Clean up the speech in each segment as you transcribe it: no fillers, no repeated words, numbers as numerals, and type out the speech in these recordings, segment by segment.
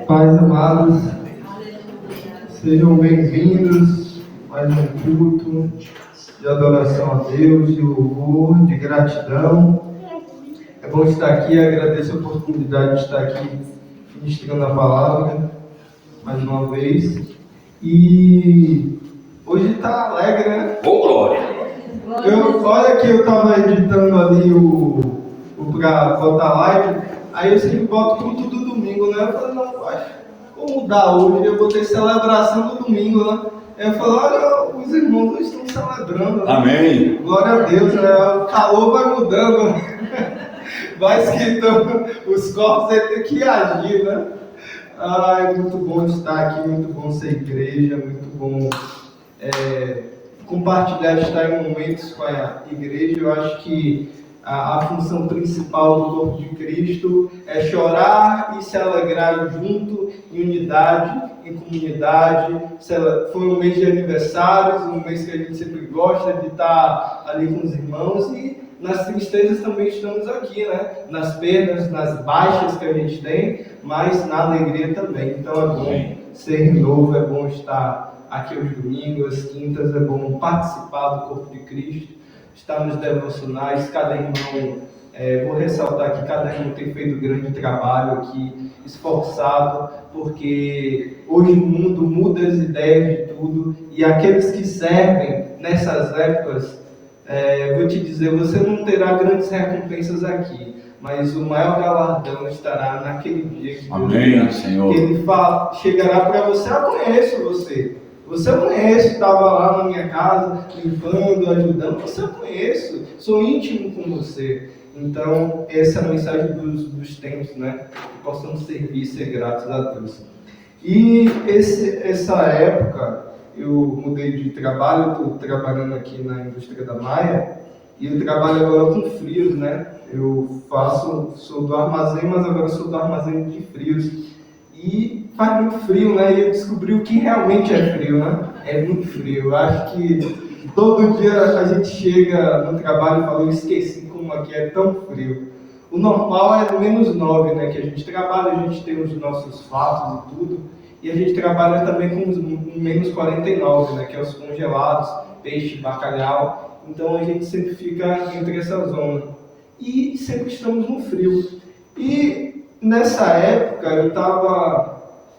Pais amados, sejam bem-vindos a mais um culto de adoração a Deus, de louvor, de gratidão. É bom estar aqui, agradeço a oportunidade de estar aqui ministrando a palavra mais uma vez. E hoje está alegre, né? Ô, glória! Olha que eu estava editando ali para botar live, aí eu sempre boto culto do domingo, né? Eu falei, não, vou mudar hoje, eu botei celebração do domingo, né? Eu falei, olha, os irmãos estão celebrando. Né? Amém! Glória a Deus, né? O calor vai mudando, vai esquentando, os corpos aí tem que agir, né? É muito bom estar aqui, muito bom ser igreja, muito bom compartilhar, estar em momentos com a igreja. Eu acho que a função principal do corpo de Cristo é chorar e se alegrar junto, em unidade, em comunidade. Foi um mês de aniversários, um mês que a gente sempre gosta de estar ali com os irmãos, e nas tristezas também estamos aqui, né? Nas perdas, nas baixas que a gente tem, mas na alegria também. Então é bom ser novo, é bom estar aqui aos domingos, às quintas, é bom participar do corpo de Cristo, estar nos devocionais. Cada irmão, vou ressaltar que cada irmão tem feito grande trabalho aqui, esforçado, porque hoje o mundo muda as ideias de tudo, e aqueles que servem nessas épocas, vou te dizer, você não terá grandes recompensas aqui, mas o maior galardão estará naquele dia que Amém, Senhor. Ele chegará para você. Eu conheço você. Você eu conheço, estava lá na minha casa, limpando, ajudando. Você eu conheço, sou íntimo com você. Então, essa é a mensagem dos tempos, né? Que possamos servir e ser gratos a Deus. E essa época, eu mudei de trabalho, estou trabalhando aqui na indústria da Maia, e eu trabalho agora com frios, né? Sou do armazém, mas agora sou do armazém de frios. E faz muito frio, né? E eu descobri o que realmente é frio, né? É muito frio. Eu acho que todo dia a gente chega no trabalho e fala, eu esqueci como aqui é tão frio. O normal é no -9, né? Que a gente trabalha, a gente tem os nossos fatos e tudo. E a gente trabalha também com os -49, né? Que é os congelados, peixe, bacalhau. Então a gente sempre fica entre essa zona. E sempre estamos no frio. E nessa época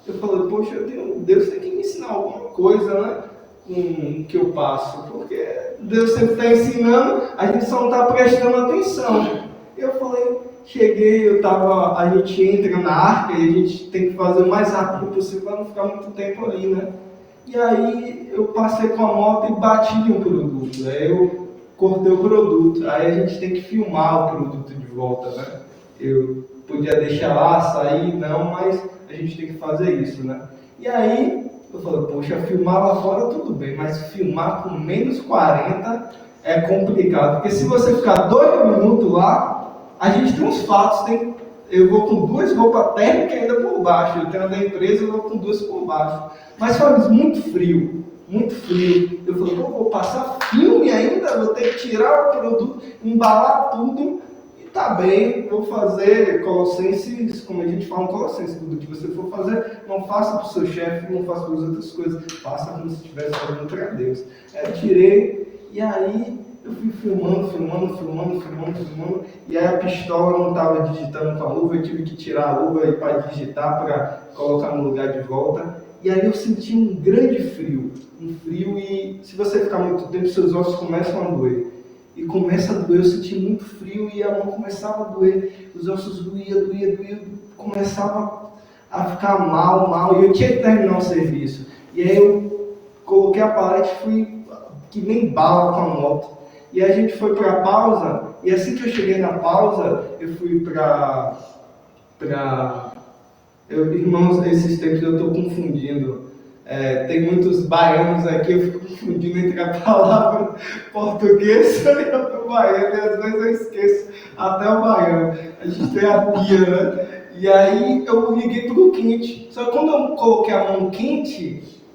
eu falei, poxa, Deus tem que me ensinar alguma coisa, né? Com o que eu passo. Porque Deus sempre está ensinando, a gente só não está prestando atenção. Eu falei, a gente entra na arca e a gente tem que fazer o mais rápido possível para não ficar muito tempo ali, né? E aí eu passei com a moto e bati em um produto. Aí eu cortei o produto. Aí a gente tem que filmar o produto de volta, né? Eu podia deixar lá, sair, não, mas a gente tem que fazer isso, né? E aí eu falei, poxa, filmar lá fora tudo bem, mas filmar com -40 é complicado. Porque se você ficar 2 minutos lá, a gente tem uns fatos, eu vou com 2 roupas térmicas ainda por baixo. Eu tenho a da empresa, eu vou com 2 por baixo. Mas faz muito frio, muito frio. Eu falei, vou passar filme ainda, vou ter que tirar o produto, embalar tudo. E tá bem, vou fazer Colossenses, como a gente fala em Colossenses, tudo que você for fazer, não faça para o seu chefe, não faça para as outras coisas, faça como se estivesse fazendo para Deus. Eu tirei, e aí eu fui filmando, e aí a pistola não estava digitando com a luva, eu tive que tirar a luva para digitar, para colocar no lugar de volta. E aí eu senti um grande frio, e se você ficar muito tempo, seus ossos começam a doer. E começa a doer, eu senti muito frio e a mão começava a doer, os ossos doía, começava a ficar mal, e eu tinha que terminar o serviço. E aí eu coloquei a palete e fui que nem bala com a moto. E a gente foi para a pausa, e assim que eu cheguei na pausa, eu fui irmãos, esses tempos eu estou confundindo. Tem muitos baianos aqui, eu fico confundindo entre a palavra portuguesa e a baiana, e às vezes eu esqueço até o baiano. A gente tem a pia, né? E aí eu liguei para o quente. Só que quando eu coloquei a mão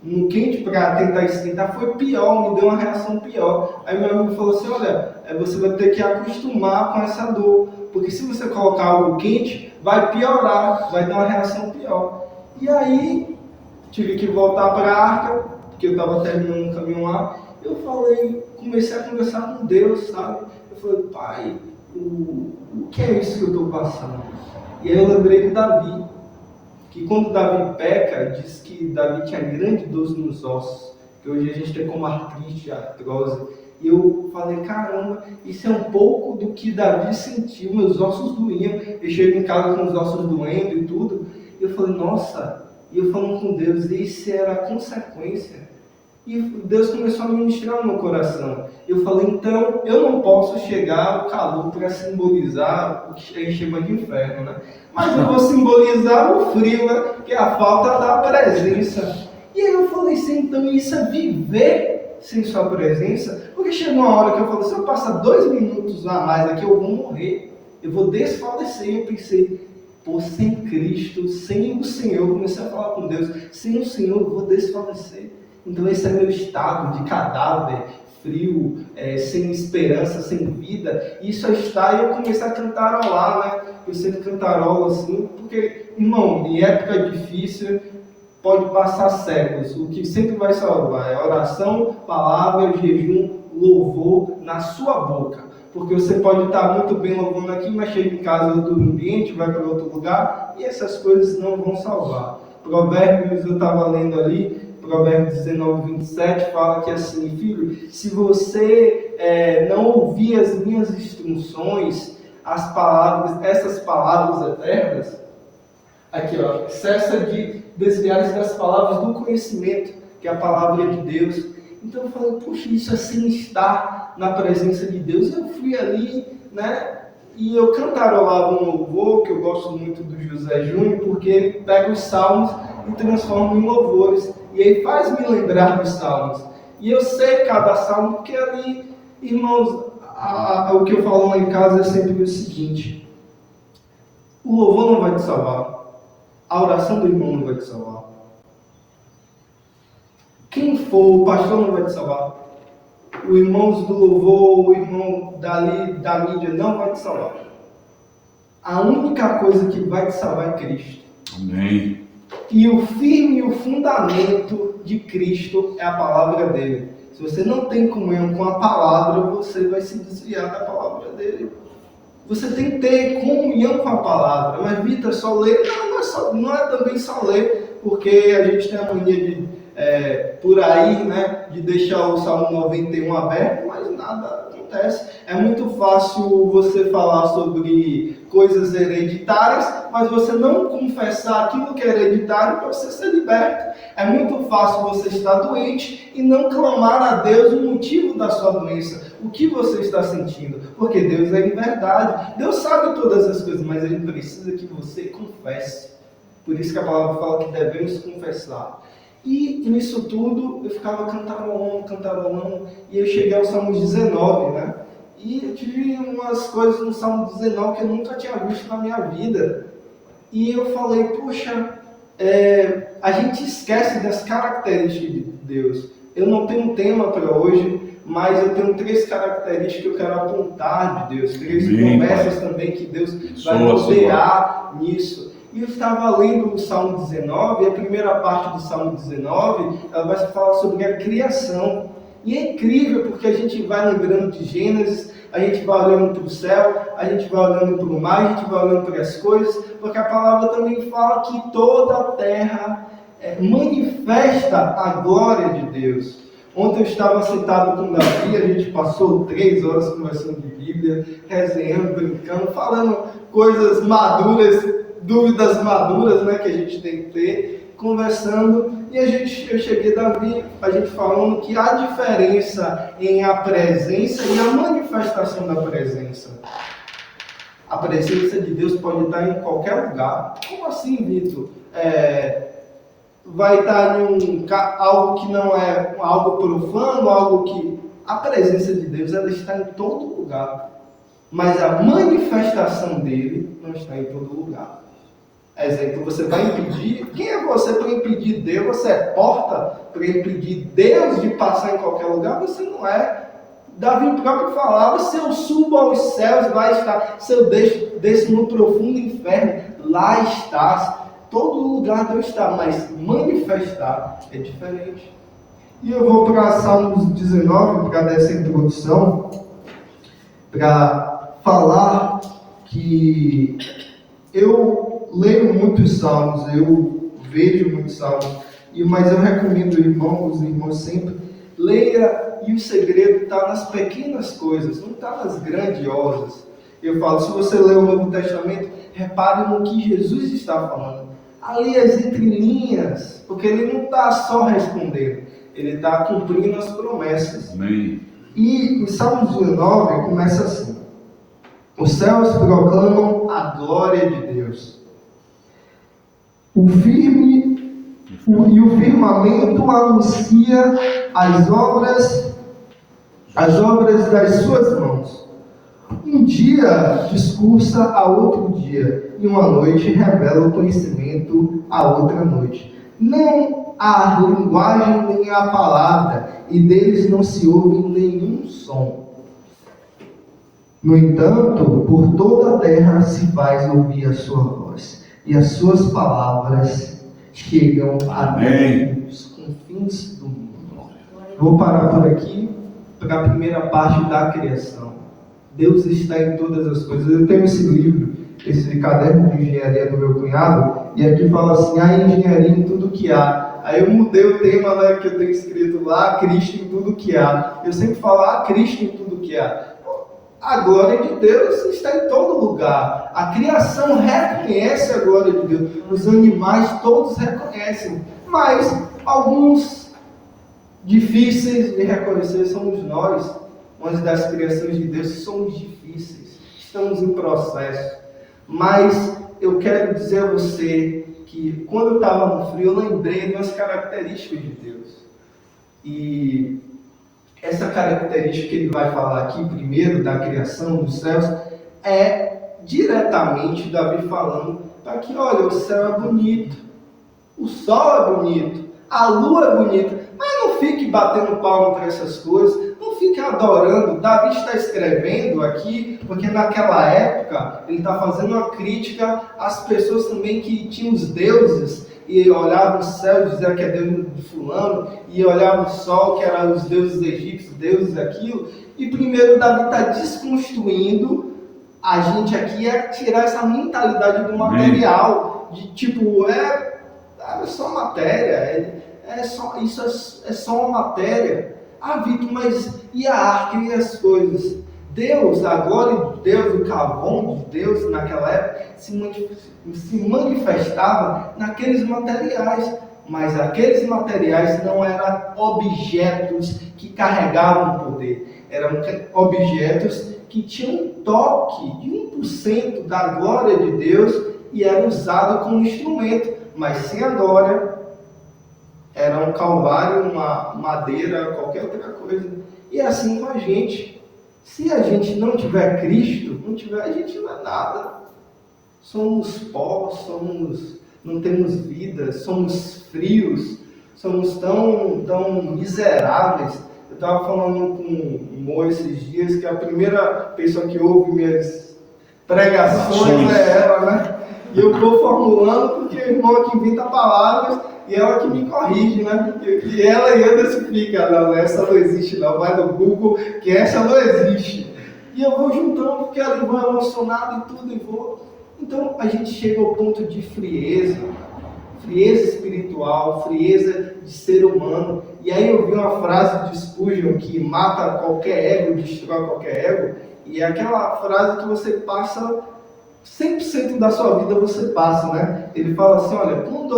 no quente para tentar esquentar, foi pior, me deu uma reação pior. Aí meu amigo falou assim, olha, você vai ter que acostumar com essa dor. Porque se você colocar algo quente, vai piorar, vai dar uma reação pior. E aí, tive que voltar para a arca, porque eu estava terminando o caminho lá. Eu comecei a conversar com Deus, sabe? Eu falei, Pai, o que é isso que eu estou passando? E aí eu lembrei de Davi, que quando Davi peca, diz que Davi tinha grande dor nos ossos, que hoje a gente tem como artrite, artrose. E eu falei, caramba, isso é um pouco do que Davi sentiu, meus ossos doíam. Eu chego em casa com os ossos doendo e tudo. E eu falei, nossa, e eu falando com Deus, isso era a consequência. E Deus começou a ministrar no meu coração. Eu falei, então, eu não posso chegar ao calor para simbolizar o que a gente chama de inferno, né? Mas eu vou simbolizar o frio, né? Que é a falta da presença. E aí eu falei assim, então isso é viver sem sua presença? Porque chegou uma hora que eu falei, se eu passar 2 minutos a mais aqui, eu vou morrer. Eu vou desfalecer. E eu pensei, pô, sem Cristo, sem o Senhor, eu comecei a falar com Deus, sem o Senhor eu vou desfalecer. Então esse é meu estado de cadáver, frio, sem esperança, sem vida. Isso está, e eu comecei a cantarolar, né? Eu sempre cantarolo assim, porque, irmão, em época difícil, pode passar séculos. O que sempre vai salvar é oração, palavra, jejum, louvor na sua boca. Porque você pode estar muito bem louvando aqui, mas chega em casa em outro ambiente, vai para outro lugar, e essas coisas não vão salvar. Provérbios, eu estava lendo ali, Provérbios 19, 27, fala que assim, filho, se você não ouvir as minhas instruções, essas palavras eternas, aqui ó, cessa de desviar das palavras do conhecimento, que é a palavra de Deus. Então eu falei, puxa, isso assim estar na presença de Deus. Eu fui ali, né? E eu cantarolava um louvor, que eu gosto muito do José Júnior, porque ele pega os salmos e transforma em louvores. E aí faz me lembrar dos salmos. E eu sei cada salmo, porque ali, irmãos, o que eu falo lá em casa é sempre o seguinte: o louvor não vai te salvar. A oração do irmão não vai te salvar. Quem for, o pastor não vai te salvar. O irmão do louvor, o irmão da mídia não vai te salvar. A única coisa que vai te salvar é Cristo. Amém. E o firme e o fundamento de Cristo é a palavra dele. Se você não tem comunhão com a palavra, você vai se desviar da palavra dele. Você tem que ter comunhão com a palavra. Mas, Vitor, só ler? Não é também só ler, porque a gente tem a mania de, por aí, né, de deixar o Salmo 91 aberto, mas nada acontece. É muito fácil você falar sobre coisas hereditárias, mas você não confessar aquilo que é hereditário para você ser liberto. É muito fácil você estar doente e não clamar a Deus o motivo da sua doença, o que você está sentindo, porque Deus é em verdade. Deus sabe todas as coisas, mas Ele precisa que você confesse. Por isso que a palavra fala que devemos confessar. E nisso tudo eu ficava cantarolando, e eu cheguei ao Salmo 19, né? E eu tive umas coisas no Salmo 19 que eu nunca tinha visto na minha vida. E eu falei, poxa, a gente esquece das características de Deus. Eu não tenho um tema para hoje, mas eu tenho 3 características que eu quero apontar de Deus. 3 promessas também que Deus vai moderar nisso. E eu estava lendo o Salmo 19, e a primeira parte do Salmo 19, ela vai falar sobre a criação. E é incrível, porque a gente vai lembrando de Gênesis, a gente vai olhando para o céu, a gente vai olhando para o mar, a gente vai olhando para as coisas, porque a palavra também fala que toda a terra manifesta a glória de Deus. Ontem eu estava sentado com o Davi, a gente passou 3 horas conversando de Bíblia, resenhando, brincando, falando coisas maduras, dúvidas maduras, né, que a gente tem que ter, conversando, e eu cheguei, Davi, a gente falando que há diferença em a presença e a manifestação da presença. A presença de Deus pode estar em qualquer lugar. Como assim, Vitor? Vai estar em algo que não é algo profano, algo que... A presença de Deus, ela está em todo lugar. Mas a manifestação dele não está em todo lugar. Exemplo, você vai impedir... Quem é você para impedir Deus? Você é porta para impedir Deus de passar em qualquer lugar? Você não é. Davi próprio falava, se eu subo aos céus, lá está. Se eu desço no profundo inferno, lá estás. Todo lugar Deus está, mas manifestar é diferente. E eu vou para Salmos 19, para dar essa introdução, para falar que eu leio muitos salmos, eu vejo muitos salmos, mas eu recomendo os irmãos sempre, leia, e o segredo está nas pequenas coisas, não está nas grandiosas. Eu falo, se você ler o Novo Testamento, repare no que Jesus está falando. Ali as entrelinhas, porque ele não está só respondendo, ele está cumprindo as promessas. Amém. E o Salmo 19 começa assim: os céus proclamam a glória de Deus, o firmamento anuncia as obras das suas mãos. Um dia discursa a outro dia, e uma noite revela o conhecimento a outra noite. Não há linguagem nem há palavra, e deles não se ouve nenhum som. No entanto, por toda a terra se faz ouvir a sua voz, e as suas palavras chegam até os confins do mundo. Vou parar por aqui, para a primeira parte da criação. Deus está em todas as coisas. Eu tenho esse livro, esse caderno de engenharia do meu cunhado, e aqui fala assim, há engenharia em tudo que há. Aí eu mudei o tema, né, que eu tenho escrito lá, Cristo em tudo que há. Eu sempre falo, Cristo em tudo que há. A glória de Deus está em todo lugar. A criação reconhece a glória de Deus. Os animais todos reconhecem. Mas alguns difíceis de reconhecer somos nós. Nós das criações de Deus somos difíceis. Estamos em processo. Mas eu quero dizer a você que quando eu estava no frio, eu lembrei das características de Deus. E essa característica que ele vai falar aqui primeiro, da criação dos céus, é diretamente Davi falando para que, olha, o céu é bonito, o sol é bonito, a lua é bonita, mas não fique batendo palma para essas coisas, não fique adorando. Davi está escrevendo aqui, porque naquela época ele está fazendo uma crítica às pessoas também que tinham os deuses, e olhava o céu e dizia que é Deus de fulano, e olhava o sol, que eram os deuses egípcios, deuses aquilo. E primeiro Davi está desconstruindo a gente aqui, é tirar essa mentalidade do material, de tipo, é só matéria, isso é só uma matéria. Vitor, mas e a arca e as coisas? Deus, a glória de Deus, o cavão de Deus naquela época se manifestava naqueles materiais, mas aqueles materiais não eram objetos que carregavam poder, eram objetos que tinham um toque de 1% da glória de Deus e eram usados como instrumento, mas sem a glória era um calvário, uma madeira, qualquer outra coisa. E assim com a gente. Se a gente não tiver Cristo, a gente não é nada. Somos pó, não temos vida, somos frios, somos tão miseráveis. Eu estava falando com o Mo esses dias que a primeira pessoa que ouve minhas pregações é ela, né? E eu estou formulando porque o irmão que inventa palavras e ela que me corrige, né? E ela e Anderson fica, não, essa não existe não, vai no Google que essa não existe. E eu vou juntando porque ela vai emocionada e tudo, e vou. Então a gente chega ao ponto de frieza espiritual, frieza de ser humano. E aí eu vi uma frase de Spurgeon que mata qualquer ego, destrói qualquer ego, e é aquela frase que você passa 100% da sua vida você passa, né? Ele fala assim, olha, quando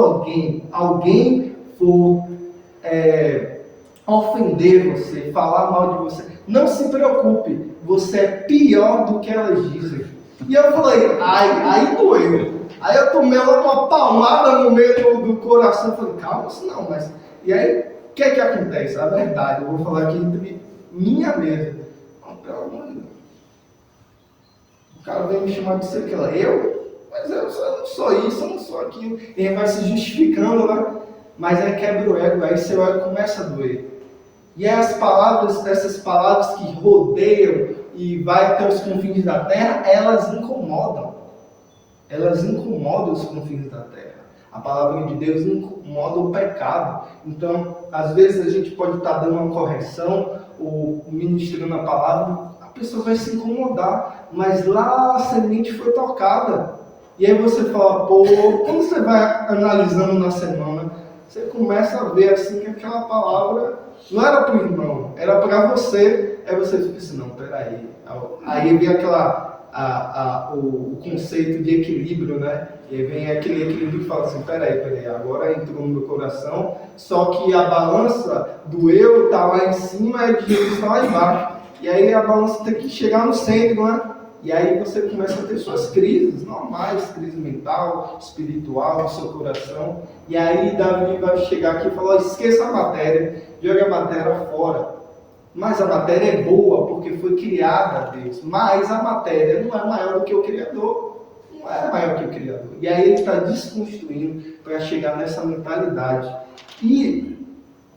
alguém for ofender você, falar mal de você, não se preocupe, você é pior do que elas dizem. E eu falei, aí doeu. Aí eu tomei uma palmada no meio do coração, eu falei, calma, isso não, mas... E aí, o que é que acontece? A verdade, eu vou falar aqui entre minha mesa. Não, pelo amor de Deus. O cara vem me chamar de ser aquela, mas eu não sou isso, eu não sou aquilo. E aí vai se justificando, né? Mas aí quebra o ego, aí seu ego começa a doer. E essas palavras que rodeiam e vai até os confins da terra, elas incomodam. Elas incomodam os confins da terra. A palavra de Deus incomoda o pecado. Então, às vezes a gente pode estar dando uma correção ou ministrando a palavra, a pessoa vai se incomodar, mas lá a semente foi tocada. E aí você fala, pô, quando você vai analisando na semana, você começa a ver assim que aquela palavra não era para o irmão, era para você. Aí você fica assim, não, peraí. Aí vem o conceito de equilíbrio, né? E aí vem aquele equilíbrio que fala assim, peraí, agora entrou no meu coração, só que a balança do eu está lá em cima e a de Jesus está lá embaixo. E aí a balança tem que chegar no centro, né? E aí você começa a ter suas crises normais, crise mental, espiritual, no seu coração. E aí Davi vai chegar aqui e falar, esqueça a matéria, joga a matéria fora. Mas a matéria é boa porque foi criada a Deus. Mas a matéria não é maior do que o Criador. Não é maior que o Criador. E aí ele está desconstruindo para chegar nessa mentalidade. E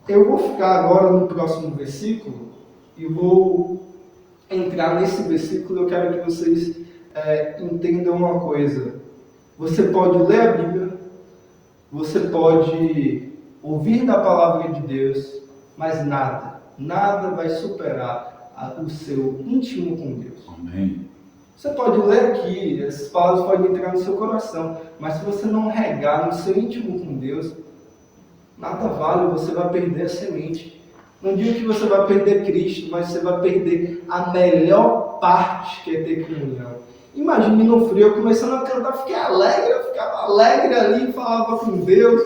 eu vou ficar agora no próximo versículo e vou entrar nesse versículo. Eu quero que vocês entendam uma coisa. Você pode ler a Bíblia, você pode ouvir da palavra de Deus, mas nada vai superar o seu íntimo com Deus. Amém. Você pode ler aqui, essas palavras podem entrar no seu coração, mas se você não regar no seu íntimo com Deus, nada vale, você vai perder a semente. Não digo que você vai perder Cristo, mas você vai perder a melhor parte, que é ter comunhão. Imagine no frio, eu começando a cantar, eu ficava alegre ali, falava com Deus,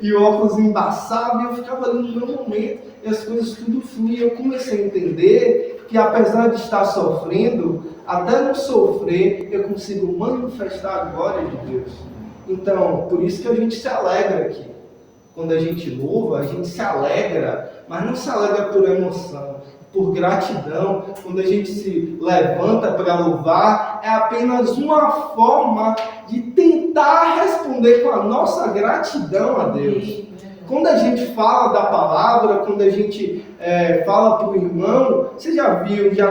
e o óculos embaçava, e eu ficava ali no meu momento, e as coisas tudo fluíam. Eu comecei a entender que apesar de estar sofrendo, até não sofrer, eu consigo manifestar a glória de Deus. Então, por isso que a gente se alegra aqui. Quando a gente louva, a gente se alegra, mas não se alegra por emoção, por gratidão. Quando a gente se levanta para louvar, é apenas uma forma de tentar responder com a nossa gratidão a Deus. Quando a gente fala da palavra, quando a gente fala para o irmão, você já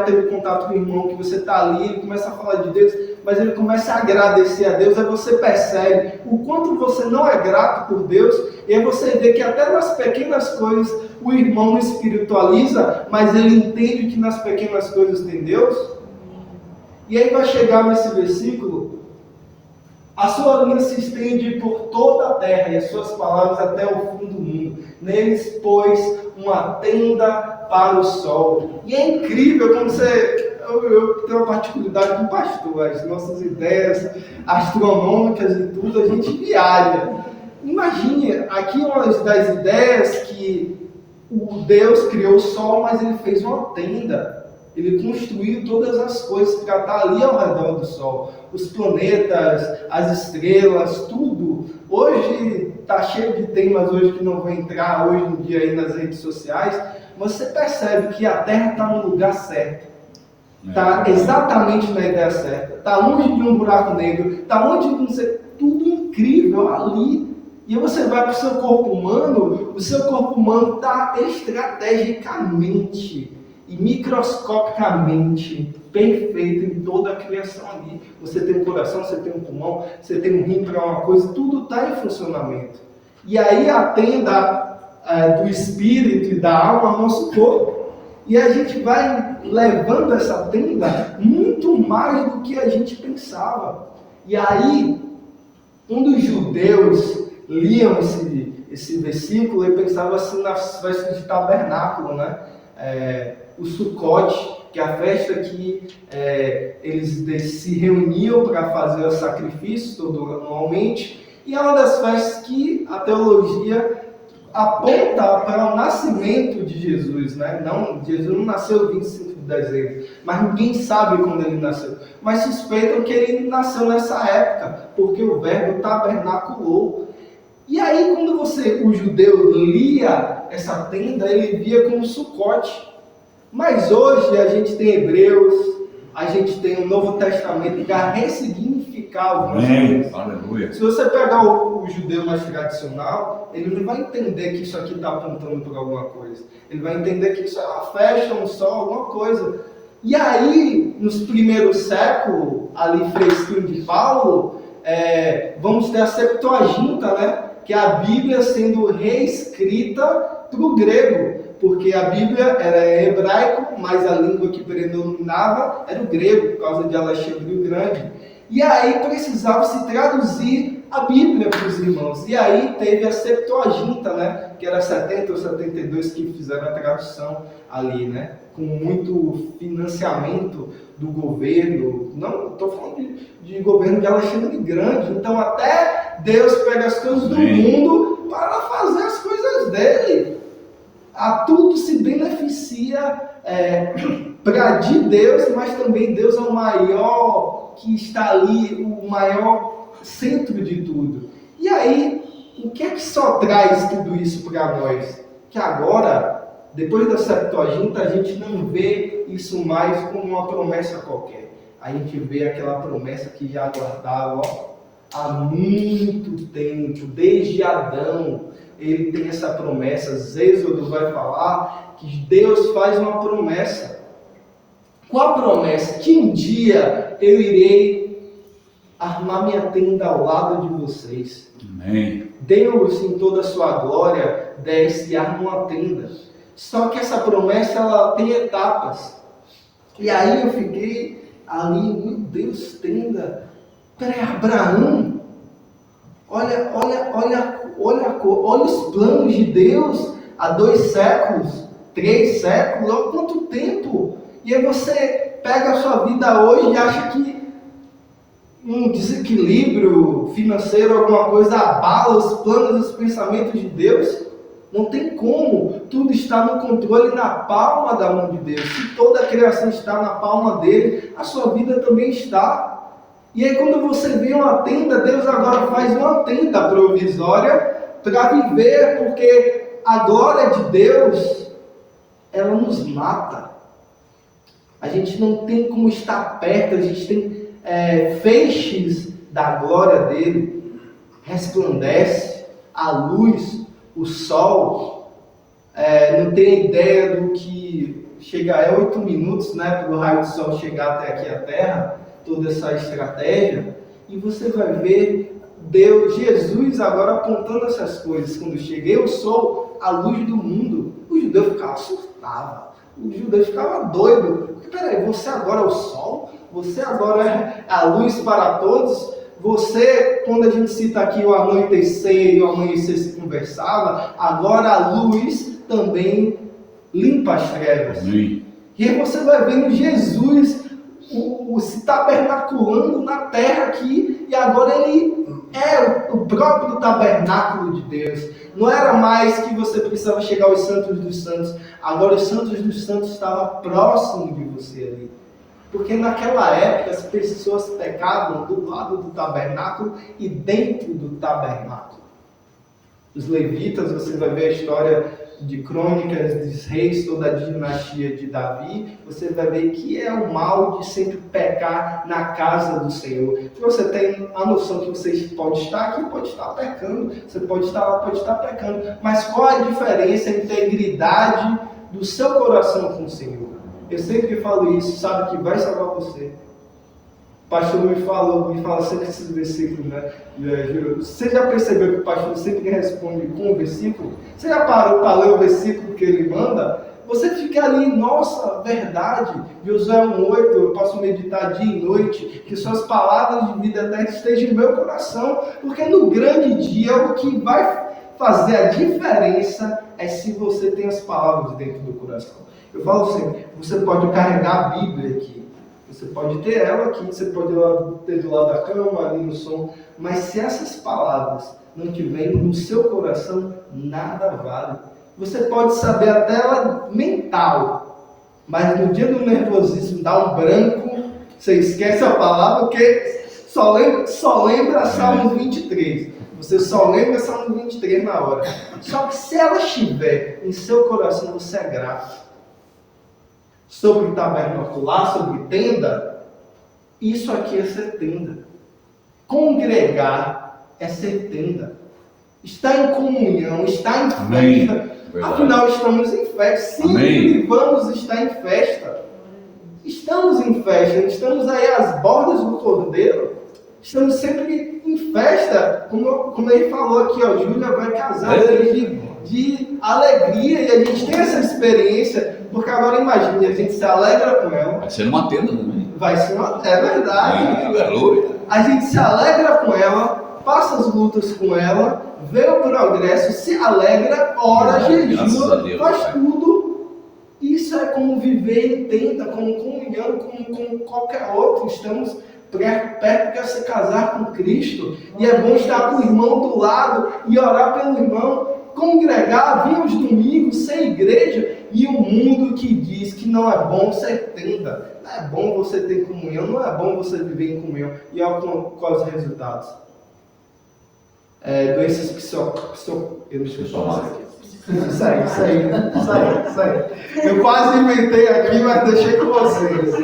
teve contato com o irmão que você está ali, ele começa a falar de Deus, mas ele começa a agradecer a Deus, aí você percebe o quanto você não é grato por Deus, e aí você vê que até nas pequenas coisas o irmão não espiritualiza, mas ele entende que nas pequenas coisas tem Deus. E aí vai chegar nesse versículo, a sua linha se estende por toda a terra e as suas palavras até o fim do mundo. Neles pôs uma tenda para o sol. E é incrível como eu tenho uma particularidade com o pastor, as nossas ideias astronômicas e tudo, a gente viaja. Imagine, aqui uma das ideias que o Deus criou o sol, mas ele fez uma tenda. Ele construiu todas as coisas para estar ali ao redor do sol. Os planetas, as estrelas, tudo. Hoje está cheio de temas hoje que não vou entrar hoje em dia aí nas redes sociais. Você percebe que a Terra está no lugar certo. Está exatamente na ideia certa. Está longe de um buraco negro. Está longe de não ser tudo incrível ali. E você vai para o seu corpo humano. O seu corpo humano está estrategicamente e microscopicamente perfeito em toda a criação ali. Você tem um coração, você tem um pulmão, você tem um rim para uma coisa, tudo está em funcionamento. E aí a tenda do espírito e da alma é o nosso corpo. E a gente vai levando essa tenda muito mais do que a gente pensava. E aí, quando os judeus liam esse versículo, ele pensava assim nas festas de tabernáculo, né? O Sucote, que é a festa que eles se reuniam para fazer o sacrifício todo anualmente, e é uma das festas que a teologia aponta para o nascimento de Jesus, né? Jesus não nasceu 25 de dezembro, mas ninguém sabe quando ele nasceu, mas suspeitam que ele nasceu nessa época, porque o verbo tabernaculou. E aí quando o judeu lia essa tenda, ele via como Sucote. Mas hoje a gente tem Hebreus, a gente tem o Novo Testamento para ressignificar explicar algumas Amém. coisas. Aleluia. Se você pegar o judeu mais tradicional, ele não vai entender que isso aqui está apontando para alguma coisa. Ele vai entender que isso é uma festa, um sol, alguma coisa. E aí, nos primeiros séculos, ali fresquinho de Paulo, vamos ter a Septuaginta, né? Que é a Bíblia sendo reescrita para o grego, porque a Bíblia era hebraico, mas a língua que predominava era o grego, por causa de Alexandre o Grande. E aí precisava se traduzir a Bíblia para os irmãos. E aí teve a Septuaginta, né? Que era 70 ou 72 que fizeram a tradução ali, né? Com muito financiamento do governo. Não, estou falando de governo de Alexandre o Grande. Então até Deus pega as coisas do mundo para fazer as coisas dele. A tudo se beneficia para de Deus, mas também Deus é o maior que está ali, o maior centro de tudo. E aí, o que é que só traz tudo isso para nós? Que agora, depois da Septuaginta, a gente não vê isso mais como uma promessa qualquer. A gente vê aquela promessa que já aguardava há muito tempo, desde Adão. Ele tem essa promessa. Êxodo vai falar que Deus faz uma promessa. Qual a promessa? Que um dia eu irei armar minha tenda ao lado de vocês. Amém. Deus, em toda a sua glória, desce e arma uma tenda. Só que essa promessa, ela tem etapas. E aí eu fiquei ali, meu Deus, tenda para Abraão. Olha os planos de Deus há 2 séculos, 3 séculos, olha quanto tempo. E aí você pega a sua vida hoje e acha que um desequilíbrio financeiro, alguma coisa abala os planos e os pensamentos de Deus. Não tem como. Tudo está no controle, na palma da mão de Deus. Se toda a criação está na palma dele, a sua vida também está. E aí quando você vê uma tenda, Deus agora faz uma tenda provisória para viver, porque a glória de Deus, ela nos mata. A gente não tem como estar perto, a gente tem feixes da glória dele, resplandece a luz, o sol. Não tem ideia do que chega 8 minutos, né, para o raio do sol chegar até aqui à Terra, toda essa estratégia, e você vai ver Deus, Jesus agora apontando essas coisas. Quando chega, eu sou a luz do mundo. O judeu ficava assustado, o judeu ficava doido. Peraí, você agora é o sol? Você agora é a luz para todos? Você, quando a gente cita aqui o anoitecer e o amanhecer se conversava, agora a luz também limpa as trevas. Amém. E aí você vai vendo Jesus se tabernaculando na terra aqui, e agora ele é o próprio tabernáculo de Deus. Não era mais que você precisava chegar aos santos dos santos, agora os santos dos santos estavam próximos de você ali. Porque naquela época as pessoas pecavam do lado do tabernáculo e dentro do tabernáculo. Os levitas, você vai ver a história de Crônicas dos Reis, toda a dinastia de Davi, você vai ver que é o mal de sempre pecar na casa do Senhor. Você tem a noção que você pode estar aqui, pode estar pecando, você pode estar lá, pode estar pecando, mas qual a diferença, a integridade do seu coração com o Senhor? Eu sempre falo isso, sabe que vai salvar você. O pastor me fala sempre esses versículos, né? Você já percebeu que o pastor sempre responde com o versículo? Você já parou para ler o versículo que ele manda? Você fica ali, nossa, verdade. Josué 1:8, eu posso meditar dia e noite, que suas palavras de vida eterna estejam no meu coração, porque no grande dia o que vai fazer a diferença é se você tem as palavras dentro do coração. Eu falo sempre, você pode carregar a Bíblia aqui. Você pode ter ela aqui, você pode ter do lado da cama, ali no som, mas se essas palavras não estiverem no seu coração, nada vale. Você pode saber até ela mental, mas no dia do nervosismo dá um branco, você esquece a palavra, porque só lembra Salmo 23. Você só lembra Salmo 23 na hora. Só que se ela estiver em seu coração, você é grato. Sobre tabernacular, sobre tenda, isso aqui é ser tenda. Congregar é ser tenda. Estar em comunhão, estar em Amém. festa. Verdade. Afinal, estamos em festa. Sempre Amém. vamos estar em festa. Estamos em festa. Estamos aí às bordas do Cordeiro. Estamos sempre em festa. Como ele falou aqui, ó, Júlia vai casar de alegria. E a gente tem essa experiência. Porque agora imagine, a gente se alegra com ela. Vai ser numa tenda também. Vai ser uma... É verdade. Aleluia. A gente se alegra com ela, passa as lutas com ela, vê o progresso, se alegra, ora, jejua, faz tudo. Isso é como viver em tenda, como comunhão, como qualquer outro. Estamos perto de se casar com Cristo. E é bom estar com o irmão do lado e orar pelo irmão. Congregar, vir aos domingos, ser igreja. E o mundo que diz que não é bom ser tenda. Não é bom você ter comunhão, não é bom você viver em comunhão. E olha quais os resultados. Doenças psicossomáticas. Isso aí. Eu quase inventei aqui, mas deixei com vocês.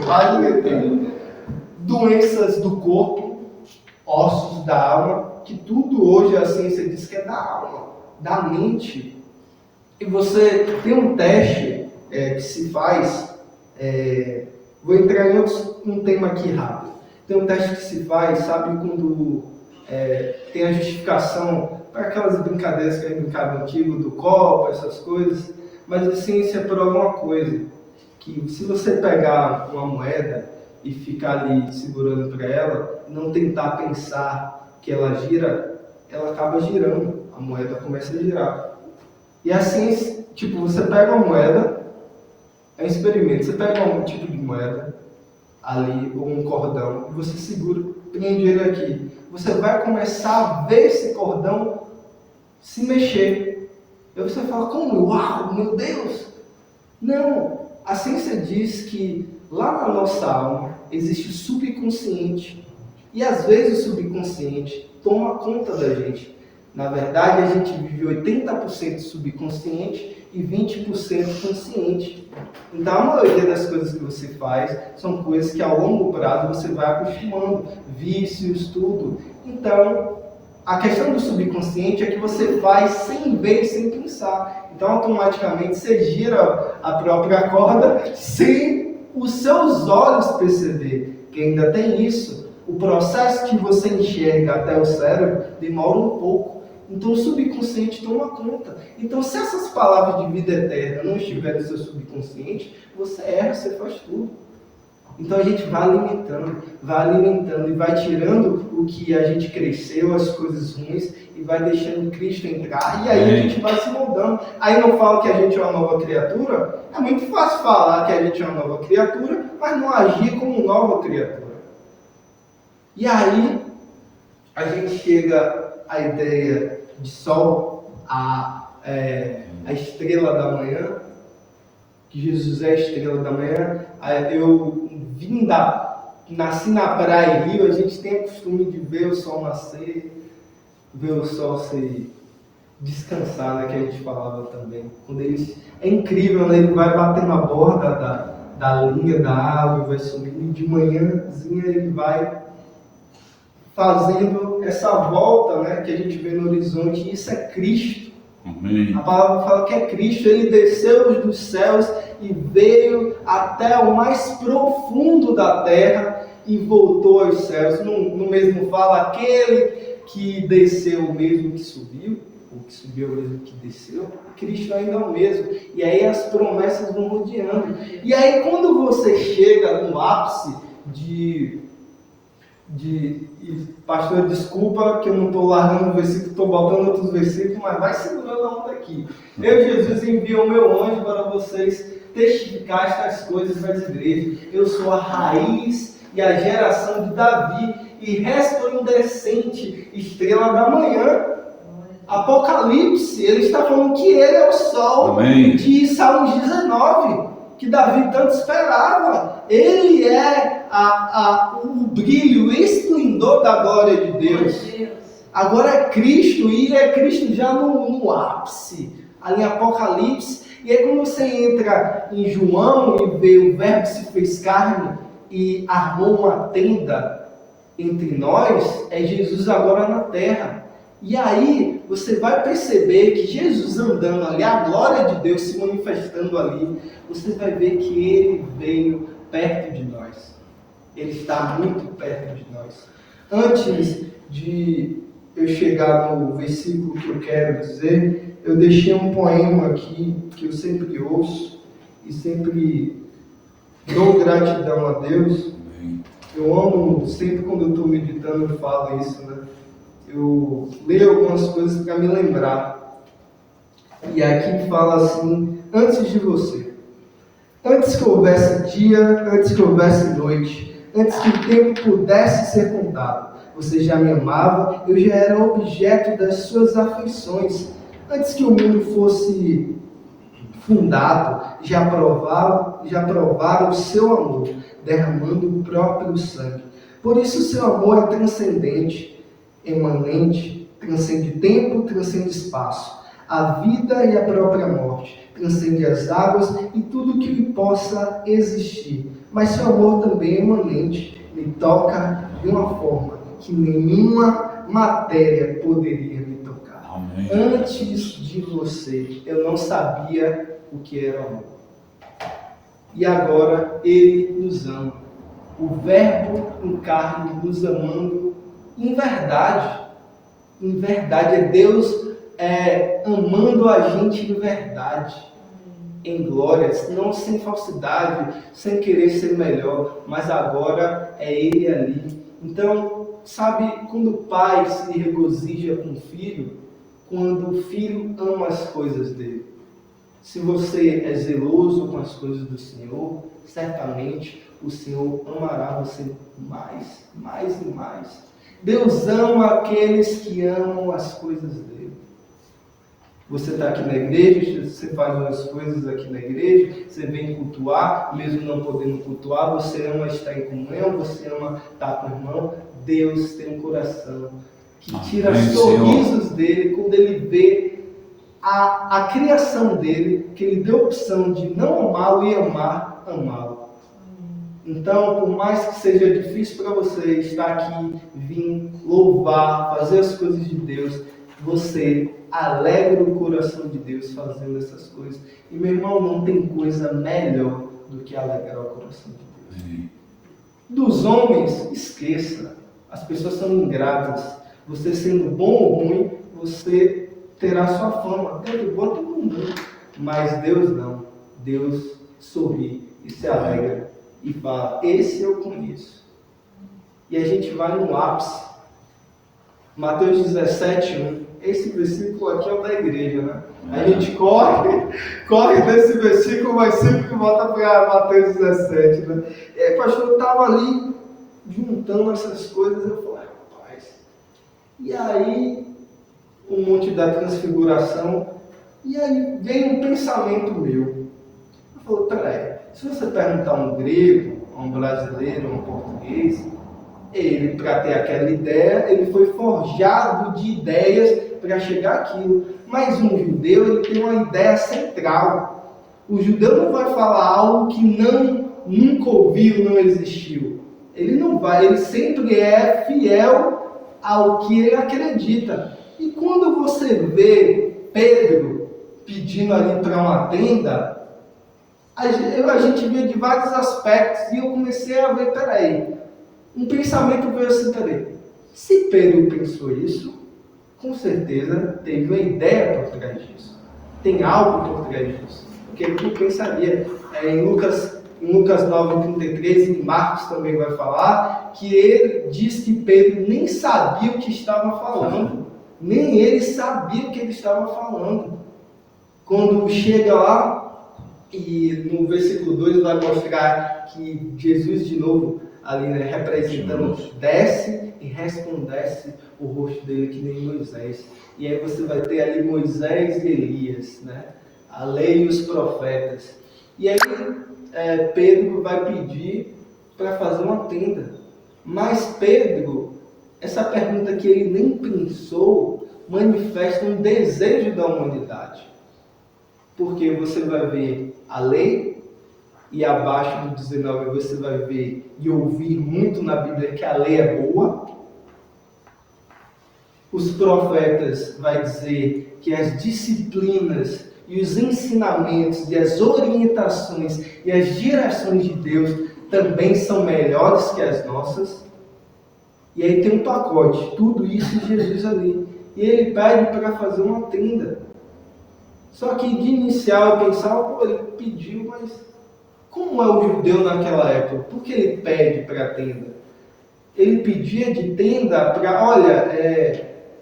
Quase inventei. Doenças do corpo, ossos da alma, que tudo hoje a ciência diz que é da alma, da mente. E você tem um teste que se faz, vou entrar em um tema aqui rápido. Tem um teste que se faz, sabe, quando tem a justificação para aquelas brincadeiras que a gente brincava antigo, do copo, essas coisas, mas a ciência prova uma coisa, que se você pegar uma moeda e ficar ali segurando para ela, não tentar pensar que ela gira, ela acaba girando, a moeda começa a girar. E a ciência, tipo, você pega uma moeda, é um experimento, você pega um tipo de moeda ali, ou um cordão, e você segura, prende ele aqui. Você vai começar a ver esse cordão se mexer. E você fala, como? Uau, meu Deus! Não, a ciência diz que lá na nossa alma existe o subconsciente. E às vezes o subconsciente toma conta da gente. Na verdade, a gente vive 80% subconsciente e 20% consciente. Então, a maioria das coisas que você faz são coisas que, ao longo prazo, você vai acostumando. Vícios, tudo. Então, a questão do subconsciente é que você faz sem ver, sem pensar. Então, automaticamente, você gira a própria corda sem os seus olhos perceber. Que ainda tem isso. O processo que você enxerga até o cérebro demora um pouco. Então o subconsciente toma conta. Então se essas palavras de vida eterna não estiverem no seu subconsciente, você erra, você faz tudo. Então a gente vai alimentando e vai tirando o que a gente cresceu, as coisas ruins, e vai deixando Cristo entrar, e aí a gente vai se moldando. Aí não falo que a gente é uma nova criatura, é muito fácil falar que a gente é uma nova criatura, mas não agir como nova criatura. E aí a gente chega à ideia de sol, a estrela da manhã, que Jesus é a estrela da manhã. Eu nasci na praia e Rio, a gente tem o costume de ver o sol nascer, ver o sol se descansar, né, que a gente falava também. É incrível, né, ele vai bater na borda da linha da água, vai subindo, e de manhãzinha ele vai fazendo essa volta, né, que a gente vê no horizonte, e isso é Cristo. Amém. A palavra fala que é Cristo, ele desceu dos céus e veio até o mais profundo da terra e voltou aos céus. No mesmo fala, aquele que desceu o mesmo que subiu, ou que subiu o mesmo que desceu, Cristo ainda é o mesmo. E aí as promessas vão rodeando. E aí quando você chega no ápice pastor, desculpa que eu não estou largando o versículo, estou botando outros versículos, mas vai segurando a onda aqui. Eu, Jesus, envio o meu anjo para vocês testificar estas coisas nas igrejas. Eu sou a raiz e a geração de Davi e resplandecente estrela da manhã. Apocalipse, ele está falando que ele é o sol. Amém. De Salmos 19, que Davi tanto esperava. Ele é o brilho, o esplendor da glória de Deus. Agora é Cristo, e ele é Cristo já no ápice, ali em Apocalipse. E aí quando você entra em João e vê o verbo se fez carne e armou uma tenda, entre nós é Jesus agora na terra. E aí você vai perceber que Jesus andando ali, a glória de Deus se manifestando ali, você vai ver que ele veio perto de nós. Ele está muito perto de nós. Antes de eu chegar no versículo que eu quero dizer, eu deixei um poema aqui que eu sempre ouço e sempre dou gratidão a Deus. Eu amo, sempre quando eu estou meditando eu falo isso, né? Eu leio algumas coisas para me lembrar. E aqui fala assim: antes de você, antes que houvesse dia, antes que houvesse noite, antes que o tempo pudesse ser contado, você já me amava, eu já era objeto das suas afeições. Antes que o mundo fosse fundado, já provara o seu amor, derramando o próprio sangue. Por isso o seu amor é transcendente, emanente, transcende tempo, transcende espaço. A vida e a própria morte, transcende as águas e tudo que lhe possa existir. Mas seu amor também é emanente, me toca de uma forma que nenhuma matéria poderia me tocar. Amém. Antes de você, eu não sabia o que era amor. E agora ele nos ama. O Verbo em carne nos amando em verdade. Em verdade, é Deus amando a gente de verdade. Em glória, não sem falsidade, sem querer ser melhor, mas agora é Ele ali. Então, sabe, quando o pai se regozija com o filho, quando o filho ama as coisas dele. Se você é zeloso com as coisas do Senhor, certamente o Senhor amará você mais, mais e mais. Deus ama aqueles que amam as coisas dele. Você está aqui na igreja, você faz umas coisas aqui na igreja, você vem cultuar, mesmo não podendo cultuar, você ama estar em comunhão, você ama estar com o irmão. Deus tem um coração que tira sorrisos dele quando ele vê a criação dele, que ele deu a opção de não amá-lo e amá-lo. Então, por mais que seja difícil para você estar aqui, vir louvar, fazer as coisas de Deus, você alegra o coração de Deus fazendo essas coisas. E, meu irmão, não tem coisa melhor do que alegrar o coração de Deus. Dos homens, esqueça. As pessoas são ingratas. Você sendo bom ou ruim, você terá sua fama. Deus bota todo mundo. Mas Deus não. Deus sorri e se alegra. E fala, esse eu conheço. E a gente vai no ápice. Mateus 17:1. Esse versículo aqui é o da igreja, né? A gente corre desse versículo, mas sempre volta para Mateus 17, né? E aí, pastor, eu estava ali juntando essas coisas, eu falei, rapaz. E aí, o Monte da Transfiguração, e aí veio um pensamento meu. Eu falei, peraí, se você perguntar a um grego, a um brasileiro, a um português, ele, para ter aquela ideia, ele foi forjado de ideias para chegar àquilo. Mas um judeu, ele tem uma ideia central. O judeu não vai falar algo que nunca ouviu, não existiu. Ele não vai, ele sempre é fiel ao que ele acredita. E quando você vê Pedro pedindo ali para uma tenda, a gente vê de vários aspectos, e eu comecei a ver, peraí, um pensamento veio assim, peraí, se Pedro pensou isso, com certeza teve uma ideia por trás disso. Tem algo por trás disso. Porque ele não pensaria. Em Lucas 9:33, em Marcos também vai falar, que ele diz que Pedro nem sabia o que estava falando. Nem ele sabia o que ele estava falando. Quando chega lá, e no versículo 2 vai mostrar que Jesus de novo, ali, né, representando, desce e resplandece o rosto dele que nem Moisés. E aí você vai ter ali Moisés e Elias, né? A lei e os profetas. E aí Pedro vai pedir para fazer uma tenda. Mas Pedro, essa pergunta que ele nem pensou, manifesta um desejo da humanidade. Porque você vai ver a lei, E abaixo do 19 você vai ver e ouvir muito na Bíblia que a lei é boa. Os profetas vai dizer que as disciplinas e os ensinamentos e as orientações e as direções de Deus também são melhores que as nossas. E aí tem um pacote, tudo isso de Jesus ali. E ele pede para fazer uma tenda. Só que de inicial eu pensava, ele pediu, mas como é o judeu naquela época? Por que ele pede para a tenda? Ele pedia de tenda para, olha,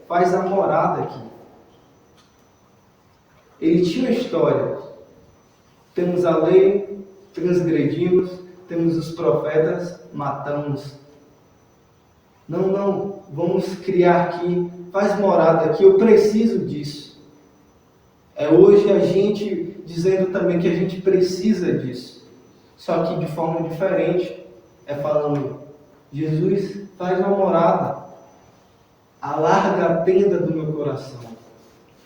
faz a morada aqui. Ele tinha uma história. Temos a lei, transgredimos, temos os profetas, matamos. Não, vamos criar aqui, faz morada aqui, eu preciso disso. É hoje a gente dizendo também que a gente precisa disso. Só que de forma diferente. É falando, Jesus, faz uma morada. Alarga a tenda do meu coração.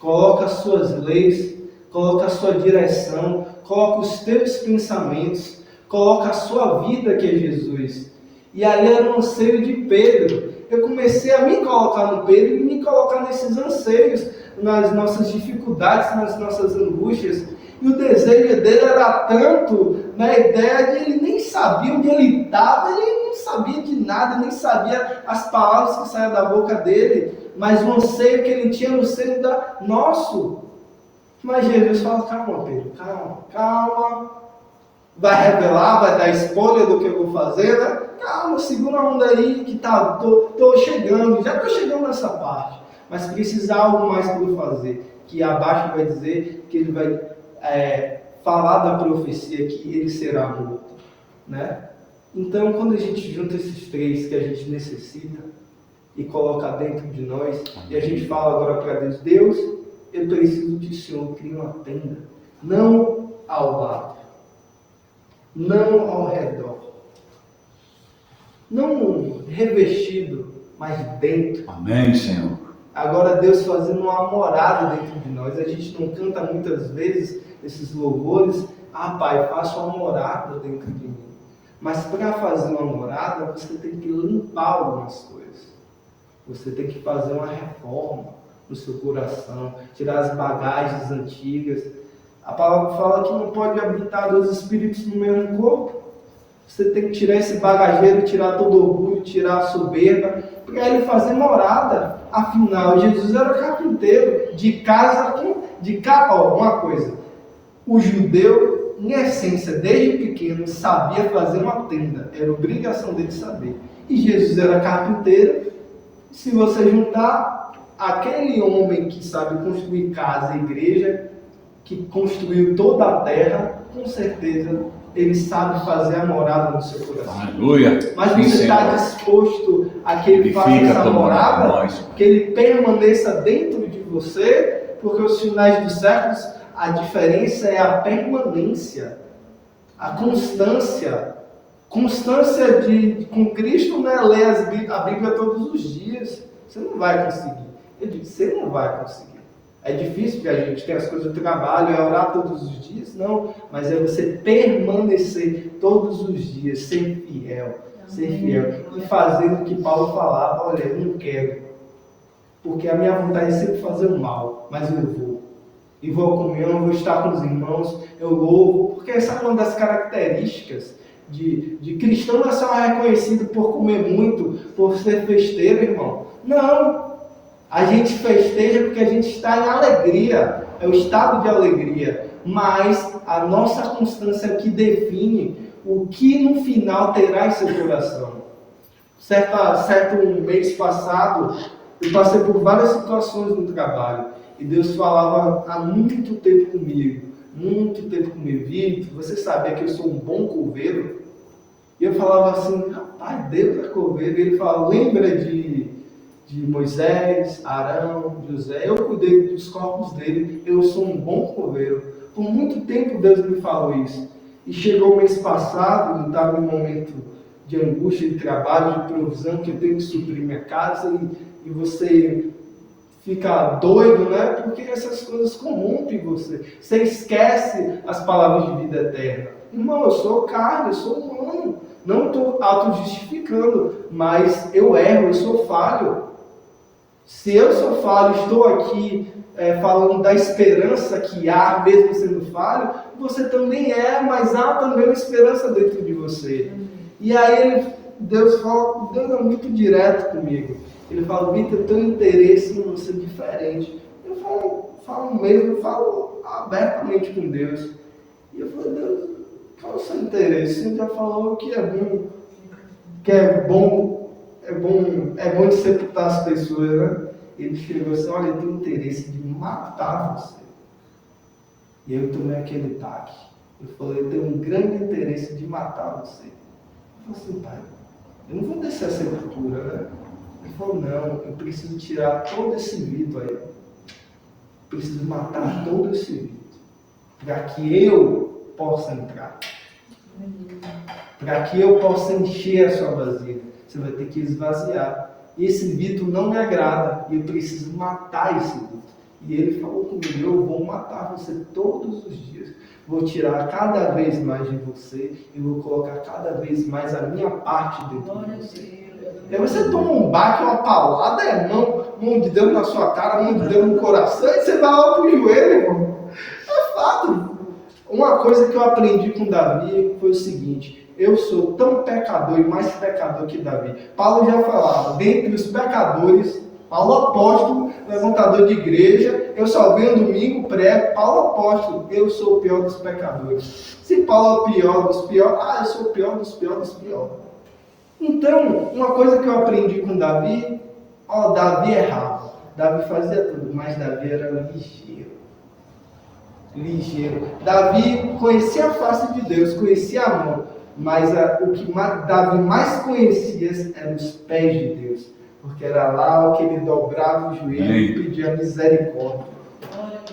Coloca as suas leis, coloca a sua direção, coloca os teus pensamentos, coloca a sua vida que é Jesus. E ali era o anseio de Pedro. Eu comecei a me colocar no Pedro e me colocar nesses anseios, nas nossas dificuldades, nas nossas angústias. E o desejo dele era tanto na ideia de ele nem sabia onde ele estava, ele não sabia de nada, nem sabia as palavras que saíam da boca dele, mas o anseio que ele tinha no seio nosso. Mas Jesus fala, calma Pedro, calma. Vai revelar, vai dar spoiler do que eu vou fazer, né? Calma, segura a onda aí que tá, tô chegando, já tô chegando nessa parte. Mas precisa algo mais para eu fazer. Que abaixo vai dizer que ele vai falar da profecia que ele será morto, né? Então, quando a gente junta esses três que a gente necessita e coloca dentro de nós, e a gente fala agora para Deus, Deus, eu preciso que o Senhor crie uma tenda, não ao lado, não ao redor, não revestido, mas dentro. Amém, Senhor. Agora Deus fazendo uma morada dentro de nós. A gente não canta muitas vezes esses louvores, Pai, faça uma morada dentro de mim. Mas para fazer uma morada, você tem que limpar algumas coisas. Você tem que fazer uma reforma no seu coração, tirar as bagagens antigas. A palavra fala que não pode habitar dois espíritos no mesmo corpo. Você tem que tirar esse bagageiro, tirar todo o orgulho, tirar a soberba, para ele fazer morada. Afinal, Jesus era carpinteiro, de casa uma coisa. O judeu, em essência, desde pequeno, sabia fazer uma tenda. Era obrigação dele saber. E Jesus era carpinteiro. Se você juntar aquele homem que sabe construir casa e igreja, que construiu toda a terra, com certeza ele sabe fazer a morada no seu coração. Aleluia. Mas você está disposto a que ele faça essa morada? Que ele permaneça dentro de você? Porque os finais dos séculos, a diferença é a permanência, a constância. Constância com Cristo não é ler a Bíblia todos os dias. Você não vai conseguir. Eu digo, você não vai conseguir. É difícil porque a gente tem as coisas do trabalho, é orar todos os dias, não. Mas é você permanecer todos os dias, ser fiel. E fazendo o que Paulo falava, olha, eu não quero. Porque a minha vontade é sempre fazer o mal, mas eu vou. E vou à comunhão, vou estar com os irmãos, eu louvo. Porque essa é uma das características de cristão. Não é só reconhecido por comer muito, por ser festeiro, irmão. Não. A gente festeja porque a gente está em alegria, é o estado de alegria, mas a nossa constância é o que define o que no final terá em seu coração. Certo mês passado, eu passei por várias situações no trabalho, e Deus falava há muito tempo comigo, Vitor, você sabia que eu sou um bom coveiro? E eu falava assim, rapaz, Deus é coveiro, e ele fala, lembra de Moisés, Arão, José, eu cuidei dos corpos dele, eu sou um bom coveiro. Por muito tempo Deus me falou isso. E chegou o mês passado, eu estava em um momento de angústia, de trabalho, de provisão, que eu tenho que suprir minha casa, e você fica doido, né? Porque essas coisas corrompem você. Você esquece as palavras de vida eterna. Irmão, eu sou carne, eu sou humano. Não estou auto-justificando, mas eu erro, eu sou falho. Se eu sou falho, estou aqui falando da esperança que há, mesmo sendo falho, você também é, mas há também uma esperança dentro de você. E aí Deus é muito direto comigo. Ele fala, Vitor, eu tenho interesse em você diferente. Eu falo abertamente com Deus. E eu falo, Deus, qual é o seu interesse? Você já falou que é bom de sepultar as pessoas, né? Ele escreveu assim, olha, eu tenho interesse de matar você. E eu tomei aquele taque. Eu falei, eu tenho um grande interesse de matar você. Eu falei assim, pai, eu não vou descer a sepultura, né? Ele falou, não, eu preciso tirar todo esse Vitor aí. Preciso matar todo esse Vitor. Para que eu possa entrar. Para que eu possa encher a sua vasilha. Você vai ter que esvaziar. E esse Vitor não me agrada. E eu preciso matar esse Vitor. E ele falou comigo, eu vou matar você todos os dias. Vou tirar cada vez mais de você. E vou colocar cada vez mais a minha parte dentro de você. E aí você toma um baque, uma paulada, mão de Deus na sua cara, mão de Deus no coração, e você vai lá pro joelho, irmão. É fato. Uma coisa que eu aprendi com Davi foi o seguinte, eu sou tão pecador e mais pecador que Davi. Paulo já falava, dentre os pecadores, Paulo apóstolo, levantador de igreja, eu só venho domingo, prego, Paulo apóstolo, eu sou o pior dos pecadores. Se Paulo é o pior dos piores, eu sou o pior dos piores dos piores. Então, uma coisa que eu aprendi com Davi, Davi errava, Davi fazia tudo, mas Davi era ligeiro. Davi conhecia a face de Deus, conhecia a mão, mas o que Davi mais conhecia eram os pés de Deus, porque era lá que ele dobrava o joelho e pedia misericórdia.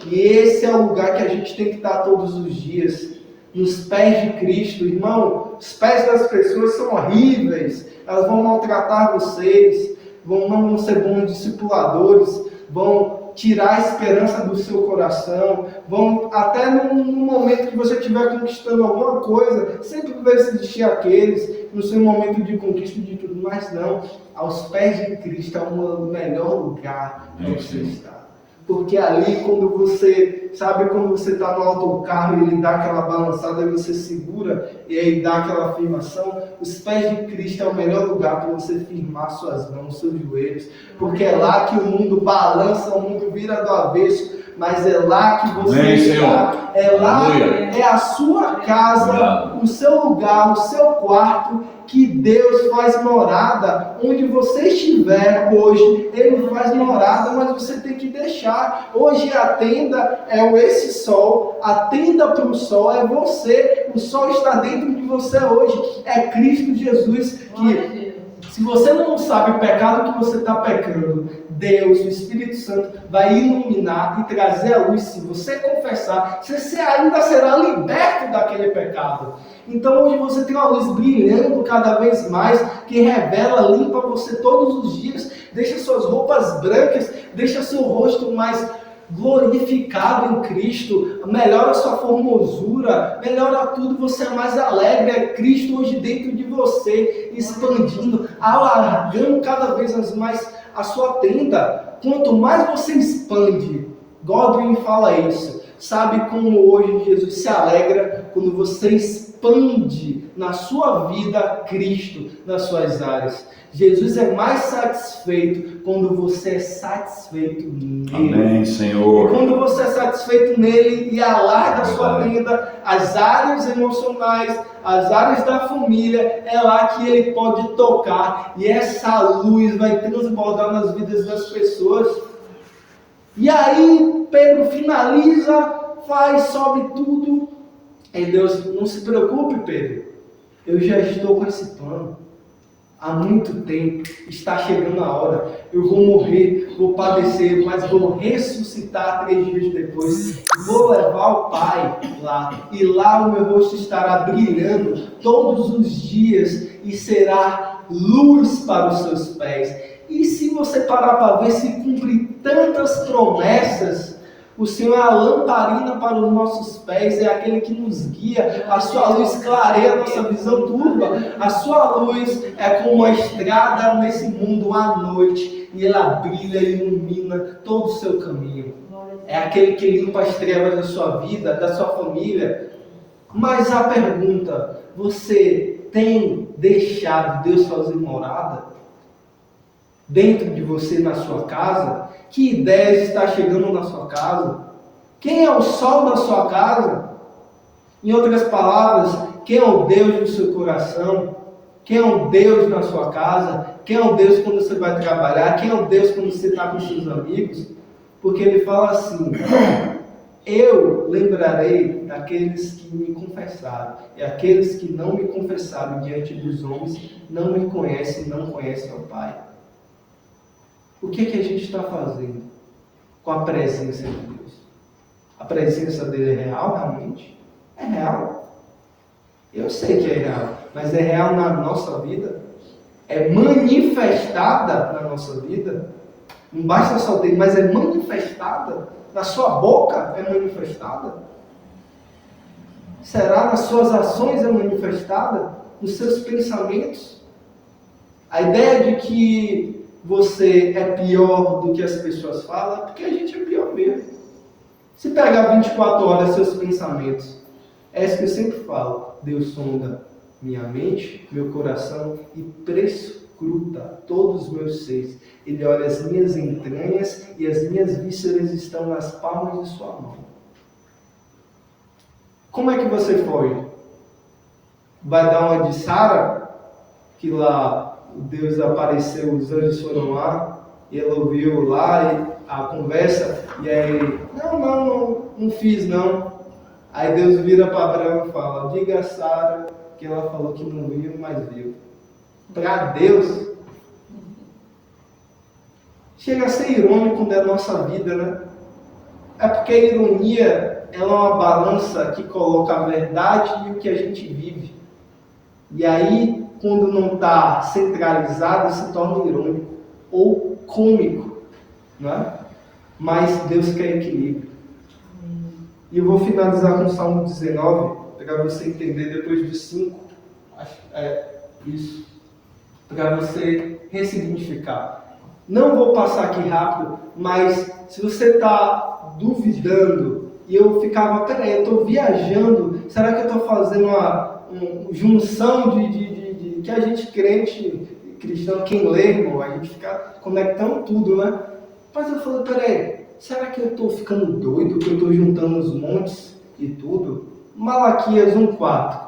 E esse é o lugar que a gente tem que estar todos os dias, nos pés de Cristo. Irmão, os pés das pessoas são horríveis, elas vão maltratar vocês, não vão ser bons discipuladores, vão tirar a esperança do seu coração, vão até no momento que você estiver conquistando alguma coisa, sempre vai existir aqueles no seu momento de conquista de tudo, mas não, aos pés de Cristo é o melhor lugar para você estar. Porque ali, quando você está no autocarro e ele dá aquela balançada e você segura e aí dá aquela afirmação, os pés de Cristo é o melhor lugar para você firmar suas mãos, seus joelhos, porque é lá que o mundo balança, o mundo vira do avesso, mas é lá que você está, é a sua casa, o seu lugar, o seu quarto, que Deus faz morada. Onde você estiver hoje, Ele faz morada, mas você tem que deixar. Hoje a tenda é esse sol, a tenda para o sol é você, o sol está dentro de você hoje, é Cristo Jesus, que se você não sabe o pecado que você está pecando, Deus, o Espírito Santo, vai iluminar e trazer a luz. Se você confessar, você ainda será liberto daquele pecado. Então hoje você tem uma luz brilhando cada vez mais, que revela, limpa você todos os dias, deixa suas roupas brancas, deixa seu rosto mais glorificado em Cristo, melhora a sua formosura, melhora tudo, você é mais alegre, é Cristo hoje dentro de você, expandindo, alargando cada vez mais a sua tenda. Quanto mais você expande, Godwin fala isso, sabe como hoje Jesus se alegra quando você expande na sua vida Cristo nas suas áreas. Jesus é mais satisfeito quando você é satisfeito nele. Amém, Senhor. E quando você é satisfeito nele e alarga a sua tenda, as áreas emocionais, as áreas da família, é lá que ele pode tocar. E essa luz vai transbordar nas vidas das pessoas. E aí Pedro finaliza, sobe tudo. E Deus, não se preocupe, Pedro. Eu já estou com esse plano. Há muito tempo, está chegando a hora, eu vou morrer, vou padecer, mas vou ressuscitar 3 dias depois, vou levar o Pai lá, e lá o meu rosto estará brilhando todos os dias, e será luz para os seus pés. E se você parar para ver, se cumpre tantas promessas, O Senhor é a lamparina para os nossos pés, é aquele que nos guia, a sua luz clareia a nossa visão turva, a sua luz é como a estrada nesse mundo à noite, e ela brilha e ilumina todo o seu caminho. É aquele que limpa as trevas da sua vida, da sua família. Mas a pergunta, você tem deixado Deus fazer morada dentro de você, na sua casa? Que ideias está chegando na sua casa? Quem é o sol da sua casa? Em outras palavras, quem é o Deus do seu coração? Quem é o Deus na sua casa? Quem é o Deus quando você vai trabalhar? Quem é o Deus quando você está com seus amigos? Porque ele fala assim: eu lembrarei daqueles que me confessaram, e aqueles que não me confessaram diante dos homens não me conhecem, não conhecem ao Pai. O que a gente está fazendo com a presença de Deus? A presença dele é real, realmente? É real. Eu sei que é real, mas é real na nossa vida? É manifestada na nossa vida? Não basta só ter, mas é manifestada? Na sua boca é manifestada? Será nas suas ações é manifestada? Nos seus pensamentos? A ideia de que você é pior do que as pessoas falam é porque a gente é pior mesmo. Se pegar 24 horas seus pensamentos, é isso que eu sempre falo: Deus sonda minha mente, meu coração e prescruta todos os meus seios. Ele olha as minhas entranhas e as minhas vísceras estão nas palmas de sua mão. Como é que você foi? Vai dar uma de Sara, que lá Deus apareceu, os anjos foram lá, e ela ouviu lá a conversa, e aí, não fiz não. Aí Deus vira para Abraão e fala: diga a Sara que ela falou que não viu, mas viu. Para Deus, chega a ser irônico da nossa vida, né? É porque a ironia é uma balança que coloca a verdade e o que a gente vive. E aí, quando não está centralizado, se torna irônico ou cômico, não é? Mas Deus quer equilíbrio. E eu vou finalizar com o Salmo 19, para você entender depois dos 5. Isso. Para você ressignificar. Não vou passar aqui rápido, mas se você está duvidando, e eu ficava, peraí, eu estou viajando, será que eu estou fazendo uma junção de que a gente crente, cristão, quem lê, irmão, a gente fica conectando tudo, né? Mas eu falei, peraí, será que eu estou ficando doido, que eu estou juntando os montes e tudo? Malaquias 1,4.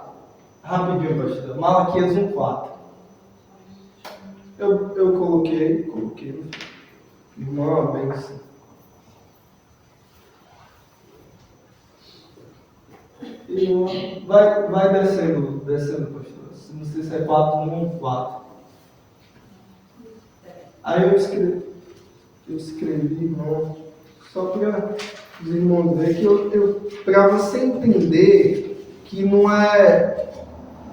Rapidinho, pastor. Malaquias 1,4. Eu coloquei. Irmão, a bênção. Vai descendo, pastor. Não sei se é 4,1 ou 4. Aí eu escrevi, irmão, só para os irmãos verem que para você entender que não é.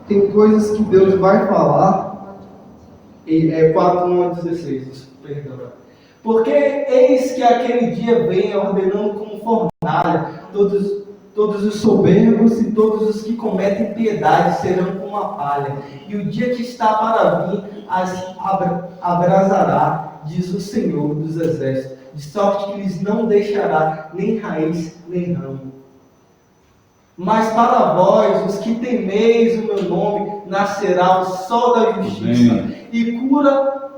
Tem coisas que Deus vai falar. É 4:1-16, perdão. Porque eis que aquele dia vem ordenando como fornalha, todos os soberbos e todos os que cometem piedade serão como a palha. E o dia que está para vir as abrasará, diz o Senhor dos Exércitos, de sorte que lhes não deixará nem raiz nem ramo. Mas para vós, os que temeis o meu nome, nascerá o sol da justiça, e cura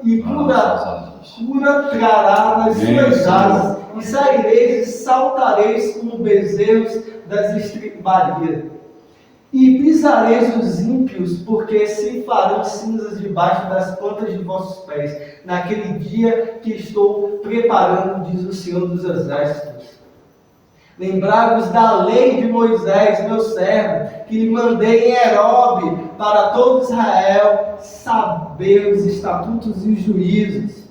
trará nas suas asas, e saireis e saltareis como bezerros das estribarias. E pisareis os ímpios, porque se farão cinzas debaixo das plantas de vossos pés, naquele dia que estou preparando, diz o Senhor dos Exércitos. Lembrai-vos da lei de Moisés, meu servo, que lhe mandei em Herobe para todo Israel, saber os estatutos e os juízos.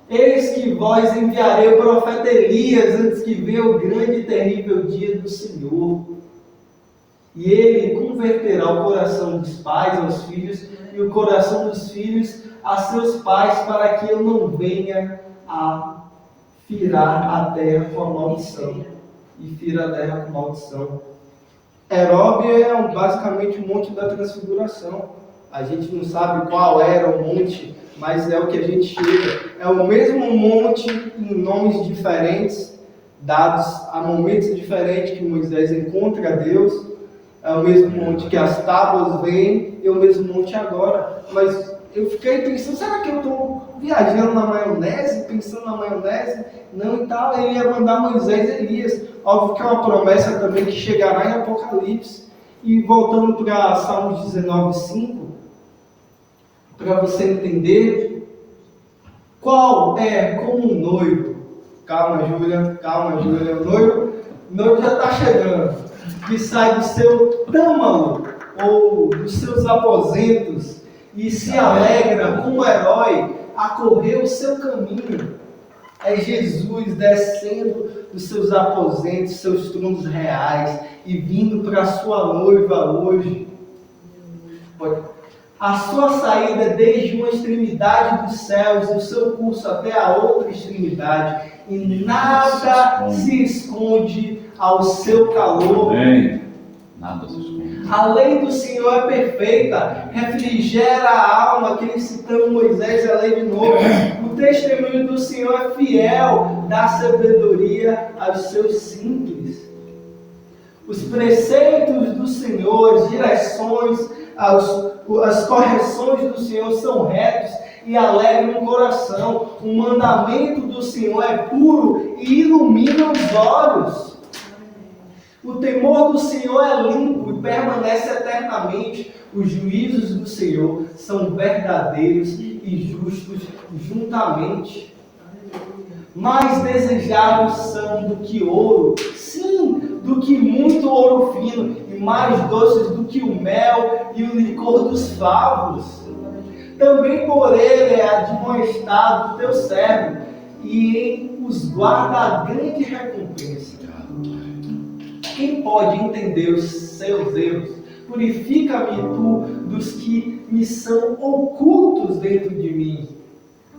Eis que vós enviarei o profeta Elias antes que venha o grande e terrível dia do Senhor. E ele converterá o coração dos pais aos filhos e o coração dos filhos a seus pais, para que eu não venha a firar a terra com a maldição. E fira a terra com maldição. Herobe é basicamente o Monte da Transfiguração. A gente não sabe qual era o monte, mas é o que a gente chega. É o mesmo monte em nomes diferentes, dados a momentos diferentes que Moisés encontra Deus. É o mesmo monte que as tábuas vêm, é o mesmo monte agora. Mas eu fiquei pensando, será que eu estou viajando na maionese, pensando na maionese? Não, e tal, ele ia mandar Moisés e Elias. Óbvio que é uma promessa também que chegará em Apocalipse. E voltando para Salmos 19:5, para você entender qual é como um noivo. Calma, Júlia, o noivo já está chegando. Que sai do seu tâmalo ou dos seus aposentos e se alegra como herói a correr o seu caminho. É Jesus descendo dos seus aposentos, seus tronos reais e vindo para a sua noiva hoje. A sua saída é desde uma extremidade dos céus e o seu curso até a outra extremidade. E nada se esconde ao seu calor. Nada se esconde. A lei do Senhor é perfeita, refrigera a alma. Aquele citando Moisés, a lei de novo. O testemunho do Senhor é fiel, dá sabedoria aos seus simples. Os preceitos do Senhor, as direções, as correções do Senhor são retos e alegram o coração. O mandamento do Senhor é puro e ilumina os olhos. O temor do Senhor é limpo e permanece eternamente. Os juízos do Senhor são verdadeiros e justos juntamente. Mais desejáveis são do que ouro, sim, do que muito ouro fino, e mais doces do que o mel e o licor dos favos. Também por ele é admoestado o teu servo, e em os guarda a grande recompensa. Quem pode entender os seus erros? Purifica-me tu dos que me são ocultos dentro de mim.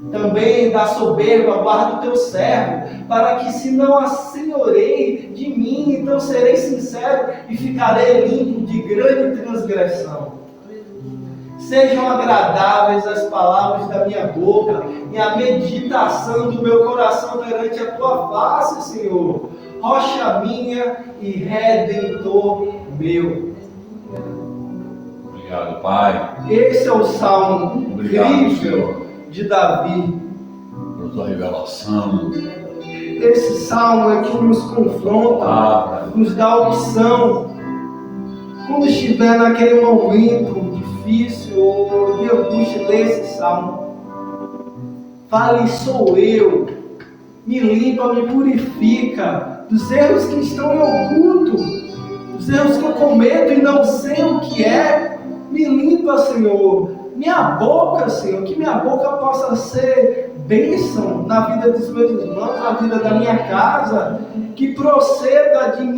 Também da soberba guarda o teu servo, para que se não assenhorei de mim, então serei sincero e ficarei limpo de grande transgressão. Sejam agradáveis as palavras da minha boca e a meditação do meu coração perante a tua face, Senhor, rocha minha e redentor meu. Obrigado, Pai. Esse é o salmo incrível de Davi. Por tua revelação. Esse salmo é que nos confronta, nos dá opção. Quando estiver naquele momento difícil ou de angústia, lê esse salmo. Fale, sou eu. Me limpa, me purifica dos erros que estão em oculto, dos erros que eu cometo e não sei o que é. Me limpa, Senhor. Minha boca, Senhor, que minha boca possa ser bênção na vida dos meus irmãos, na vida da minha casa, que proceda de mim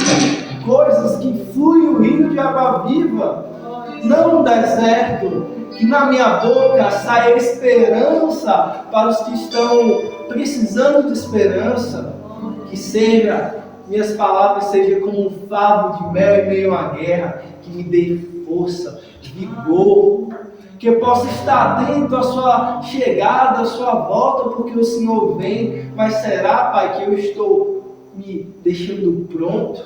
coisas que flui o rio de água viva, não no deserto, que na minha boca saia esperança para os que estão precisando de esperança, que seja, minhas palavras sejam como um favo de mel em meio à guerra, que me dê força, vigor, que eu possa estar atento à sua chegada, à sua volta, porque o Senhor vem. Mas será, Pai, que eu estou me deixando pronto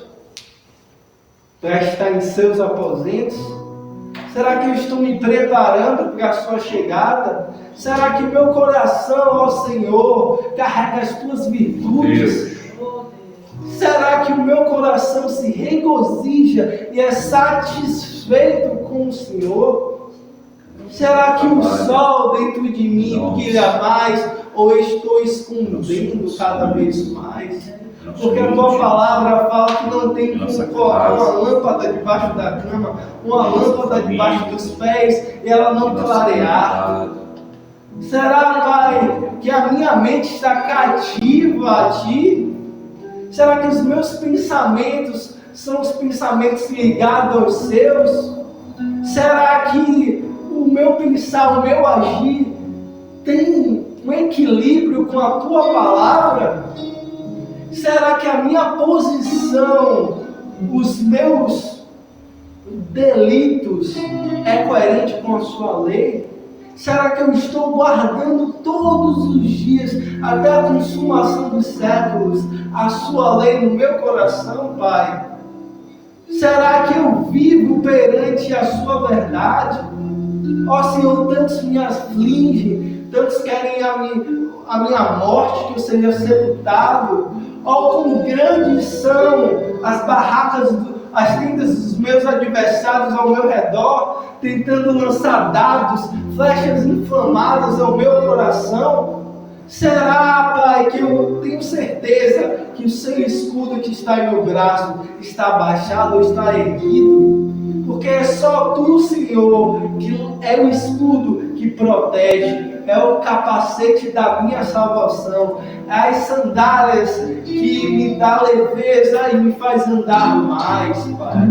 para estar em seus aposentos? Será que eu estou me preparando para a sua chegada? Será que meu coração, ó Senhor, carrega as tuas virtudes? Será que o meu coração se regozija e é satisfeito com o Senhor? Será que o sol dentro de mim brilha mais ou eu estou escondendo cada vez mais? Porque a tua palavra fala que não tem como colocar uma lâmpada debaixo da cama, uma lâmpada debaixo dos pés e ela não clarear. Será, Pai, que a minha mente está cativa a Ti? Será que os meus pensamentos são os pensamentos ligados aos seus? Será que o meu pensar, o meu agir tem um equilíbrio com a Tua palavra? Será que a minha posição, os meus delitos é coerente com a sua lei? Será que eu estou guardando todos os dias, até a consumação dos séculos, a sua lei no meu coração, Pai? Será que eu vivo perante a sua verdade? Ó Senhor, tantos me afligem, tantos querem a minha morte, que eu seja sepultado. Ó, quão grandes são as barracas, as tendas dos meus adversários ao meu redor, tentando lançar dardos, flechas inflamadas ao meu coração. Será, Pai, que eu tenho certeza que o seu escudo que está em meu braço está abaixado ou está erguido? Porque é só tu, Senhor, que é o escudo que protege, é o capacete da minha salvação, é as sandálias que me dá leveza e me faz andar mais, Pai.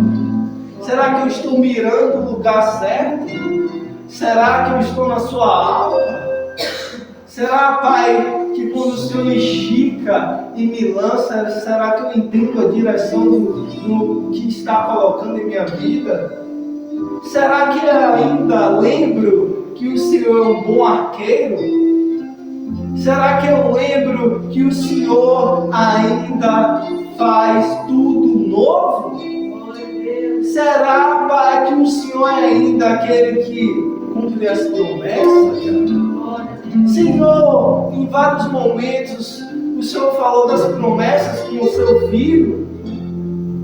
Será que eu estou mirando o lugar certo? Será que eu estou na sua alma? Será, Pai, que quando o Senhor me estica e me lança, será que eu entendo a direção do que está colocando em minha vida? Será que eu ainda lembro que o Senhor é um bom arqueiro? Será que eu lembro que o Senhor ainda faz tudo novo? Será, Pai, que o Senhor é ainda aquele que cumpre as promessas? Senhor, em vários momentos o Senhor falou das promessas com o seu filho,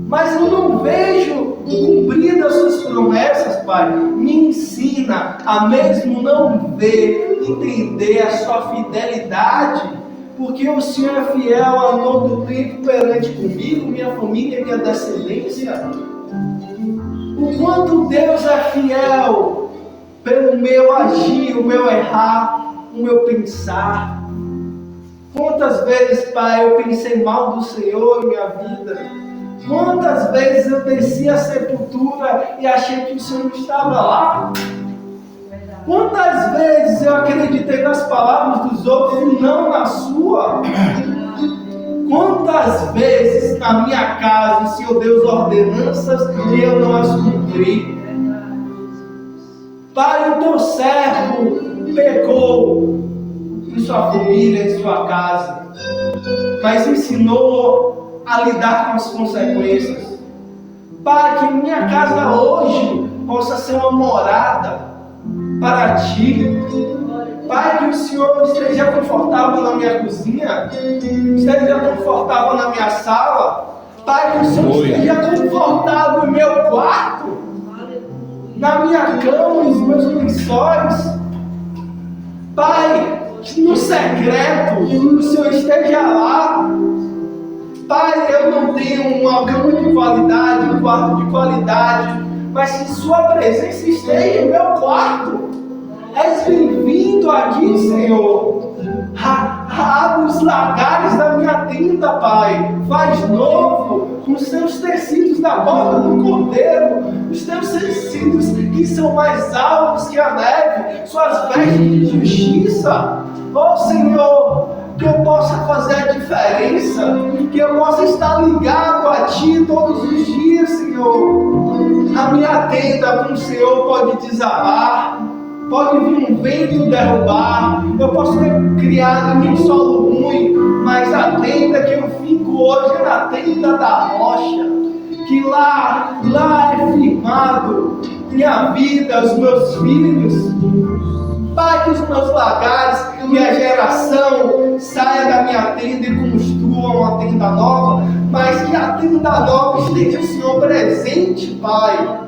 mas eu não vejo cumpridas as suas promessas, Pai. Me ensina a mesmo não ver, entender a sua fidelidade, porque o Senhor é fiel a todo tempo perante comigo, minha família, minha descendência. O quanto Deus é fiel pelo meu agir, o meu errar, o meu pensar. Quantas vezes, Pai, eu pensei mal do Senhor em minha vida? Quantas vezes eu desci a sepultura e achei que o Senhor não estava lá? Quantas vezes eu acreditei nas palavras dos outros e não na sua? Quantas vezes na minha casa o Senhor deu ordenanças e eu não as cumpri? Pai, o teu servo pecou em sua família, em sua casa, mas ensinou a lidar com as consequências. Pai, que minha casa hoje possa ser uma morada para Ti. Pai, que o Senhor esteja confortável na minha cozinha, esteja confortável na minha sala. Pai, que o Senhor esteja confortável no meu quarto, na minha cama, nos meus lençóis. Pai, que no secreto o Senhor esteja lá. Pai, eu não tenho uma cama de qualidade, um quarto de qualidade, mas que Sua presença esteja em meu quarto. És bem-vindo aqui, Senhor. Abre os lagares da minha tenda, Pai. Faz novo com os Teus tecidos da borda do cordeiro, os Teus tecidos que são mais altos que a neve, Suas vestes de justiça. Ó Senhor, que eu possa fazer a diferença, que eu possa estar ligado a Ti todos os dias, Senhor. A minha tenda com o Senhor pode desabar, pode vir um vento derrubar, eu posso ter criado em um solo ruim, mas a tenda que eu fico hoje é na tenda da rocha, que lá é firmado minha vida, os meus filhos. Pai, que os meus lagares, minha geração saia da minha tenda e construa uma tenda nova, mas que a tenda nova esteja o Senhor presente, Pai.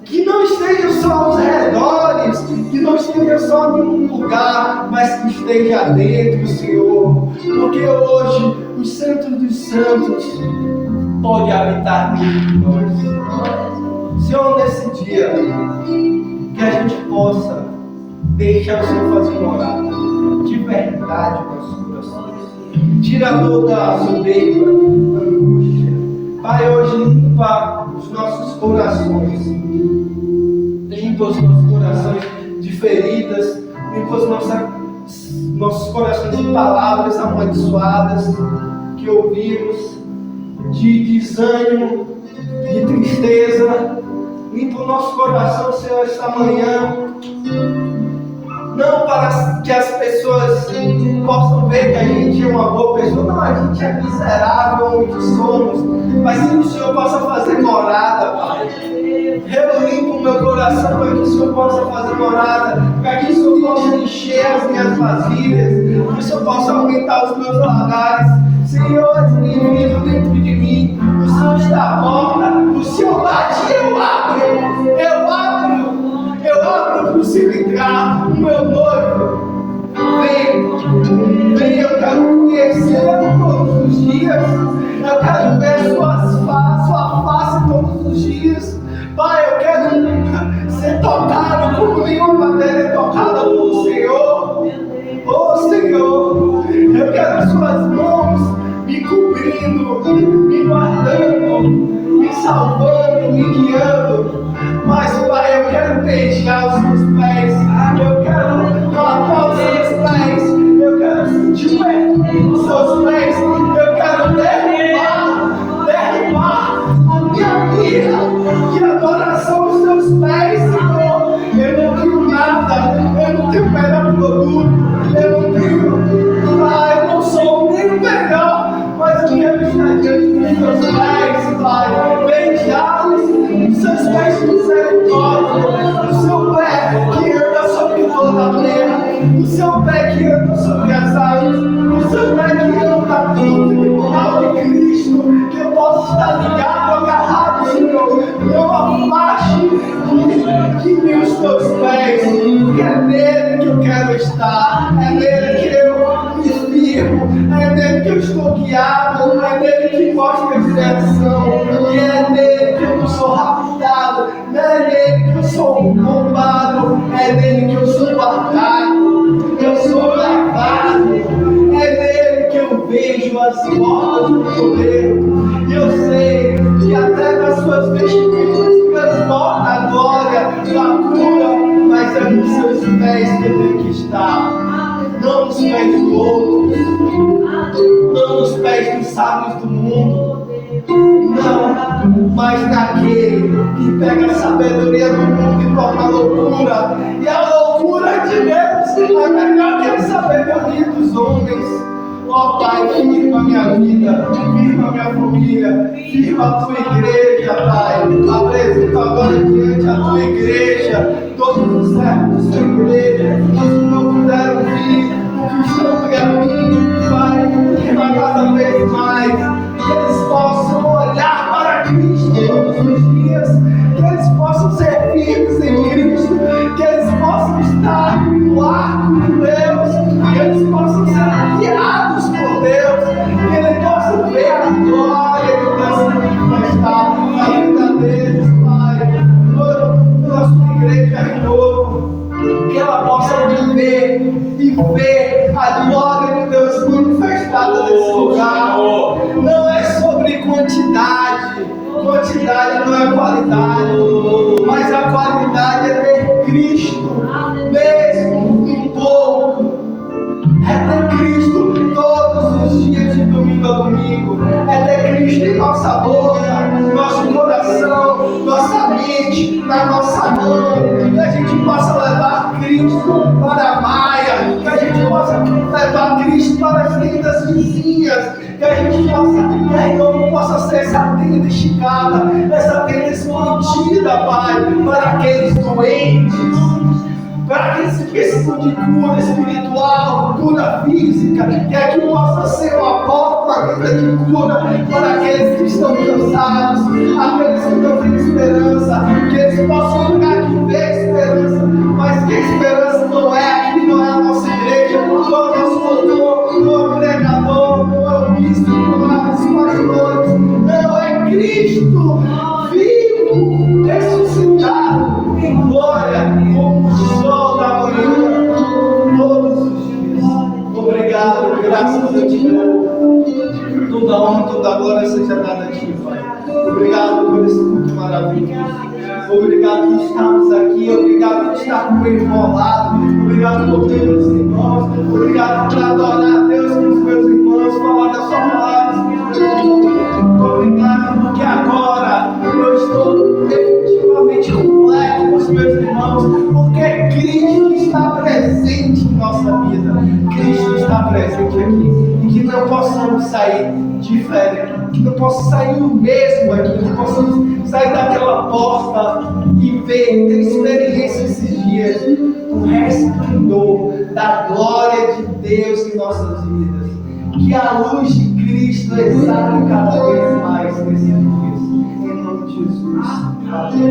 Que não esteja só aos redores, que não esteja só em um lugar, mas que esteja dentro, Senhor. Porque hoje o Santo dos Santos pode habitar dentro de nós. Senhor, nesse dia, que a gente possa deixar o Senhor fazer morada de verdade nos nossos corações. Tira toda a soberba, a angústia. Pai, hoje limpa os nossos corações. Limpa os nossos corações de feridas. Limpa os nossos corações de palavras amaldiçoadas. que ouvimos, de desânimo, de tristeza. Limpa o nosso coração, Senhor, esta manhã. Não para que as pessoas possam ver que a gente é uma boa pessoa. Não, a gente é miserável onde somos. Mas que o Senhor possa fazer morada, Pai. Eu limpo o meu coração para que o Senhor possa fazer morada. Para que o Senhor possa encher as minhas vasilhas. Que o Senhor possa aumentar os meus lagares. Senhor, vivo dentro de mim. O Senhor está à porta. O Senhor bate, eu abro. Eu abro para o Senhor entrar. O meu noivo, vem, eu quero conhecê-lo todos os dias. Eu quero ver sua face todos os dias. Pai, eu quero ser tocado como nenhuma maneira é tocada pelo Senhor. Oh Senhor, eu quero suas mãos me cobrindo, me guardando, me salvando, me guiando. Mas Pai, eu quero beijar os seus pés. Eu quero lavar os seus pés. Eu quero sentir o perfume dos seus pés. Eu quero derrubar a minha vida de adoração aos seus pés, Senhor. Eu não tenho nada. Eu não tenho o melhor produto. Eu não tenho. Pai, eu não sou nem o melhor. Mas eu quero estar diante dos seus pés, Pai. Beijá-los, os seus pés de misericórdia. O seu pé que anda sobre toda a terra. O seu pé que anda sobre as águas. O seu pé que anda no tribunal de Cristo. Que eu possa estar ligado, agarrado, Senhor. Não afaste de mim os teus pés. Porque é nele que eu quero estar. É nele que eu me inspiro. É nele que eu estou guiado. É nele que mostra a direção. E é nele que eu não sou raptado. Não é nele que eu sou roubado. É nele que eu sou guardado. Eu sou lavado. É nele que eu vejo as portas do poder. E eu sei que até nas suas vestimentas transporta a glória, a cura. Mas é nos seus pés que eu tenho que estar. Não nos pés do outro. Não nos pés dos sábios do mundo. Não, mas naquele que pega a sabedoria do mundo e torna loucura. E a loucura de Deus é melhor que a sabedoria dos homens. Ó Pai, firma a minha vida, firma a minha família, firma a tua igreja, Pai. Apresento agora diante a tua igreja, todos os servos da sua igreja, os que não puderam vir, os que estão previndo, Pai, firma cada vez mais, que eles possam olhar para Cristo todos os dias, que eles possam ser firmes em Cristo, que eles possam estar no arco de Deus, que eles possam ser guiados por Deus, que eles possam ver a glória de Deus manifestar na vida deles, Pai. Oro pela sua igreja de novo, que ela possa viver e ver a glória de Deus manifestada nesse lugar. Não é sobre quantidade não é qualidade, mas a qualidade é ter Cristo, mesmo um pouco. É ter Cristo todos os dias de domingo a domingo. É ter Cristo em nossa boca, nosso coração, nossa mente, na nossa mão. Que a gente possa levar Cristo para a Maia. Que a gente possa levar Cristo para as tendas vizinhas. Que a gente possa ser essa tenda esticada, essa tenda expandida, Pai, para aqueles doentes, para aqueles que precisam de cura espiritual, cura física, que aqui possa ser uma porta de cura para aqueles que estão cansados, aqueles que não têm esperança, que eles possam entrar aqui e ver esperança, mas que a esperança não é aqui, não é a nossa igreja, não é o nosso doutor, não é o pregador, não é o bispo, não é os pastores, não é Cristo vivo, ressuscitado em glória, como o sol da manhã, todos os dias. Obrigado, graças a Ti, toda honra, toda glória seja dada a Ti, Pai. Obrigado por esse culto maravilhoso. Obrigado por estarmos aqui, obrigado por estar com o irmão ao lado, obrigado por ter meus irmãos, obrigado por adorar a Deus com os meus irmãos, falar da sua palavra, presente aqui. E que não possamos sair diferente, que não possa sair o mesmo aqui, que possamos sair daquela porta e ver, ter experiência esses dias, o resplendor da glória de Deus em nossas vidas. Que a luz de Cristo exale cada vez mais nesses dias. Em nome de Jesus. Amém.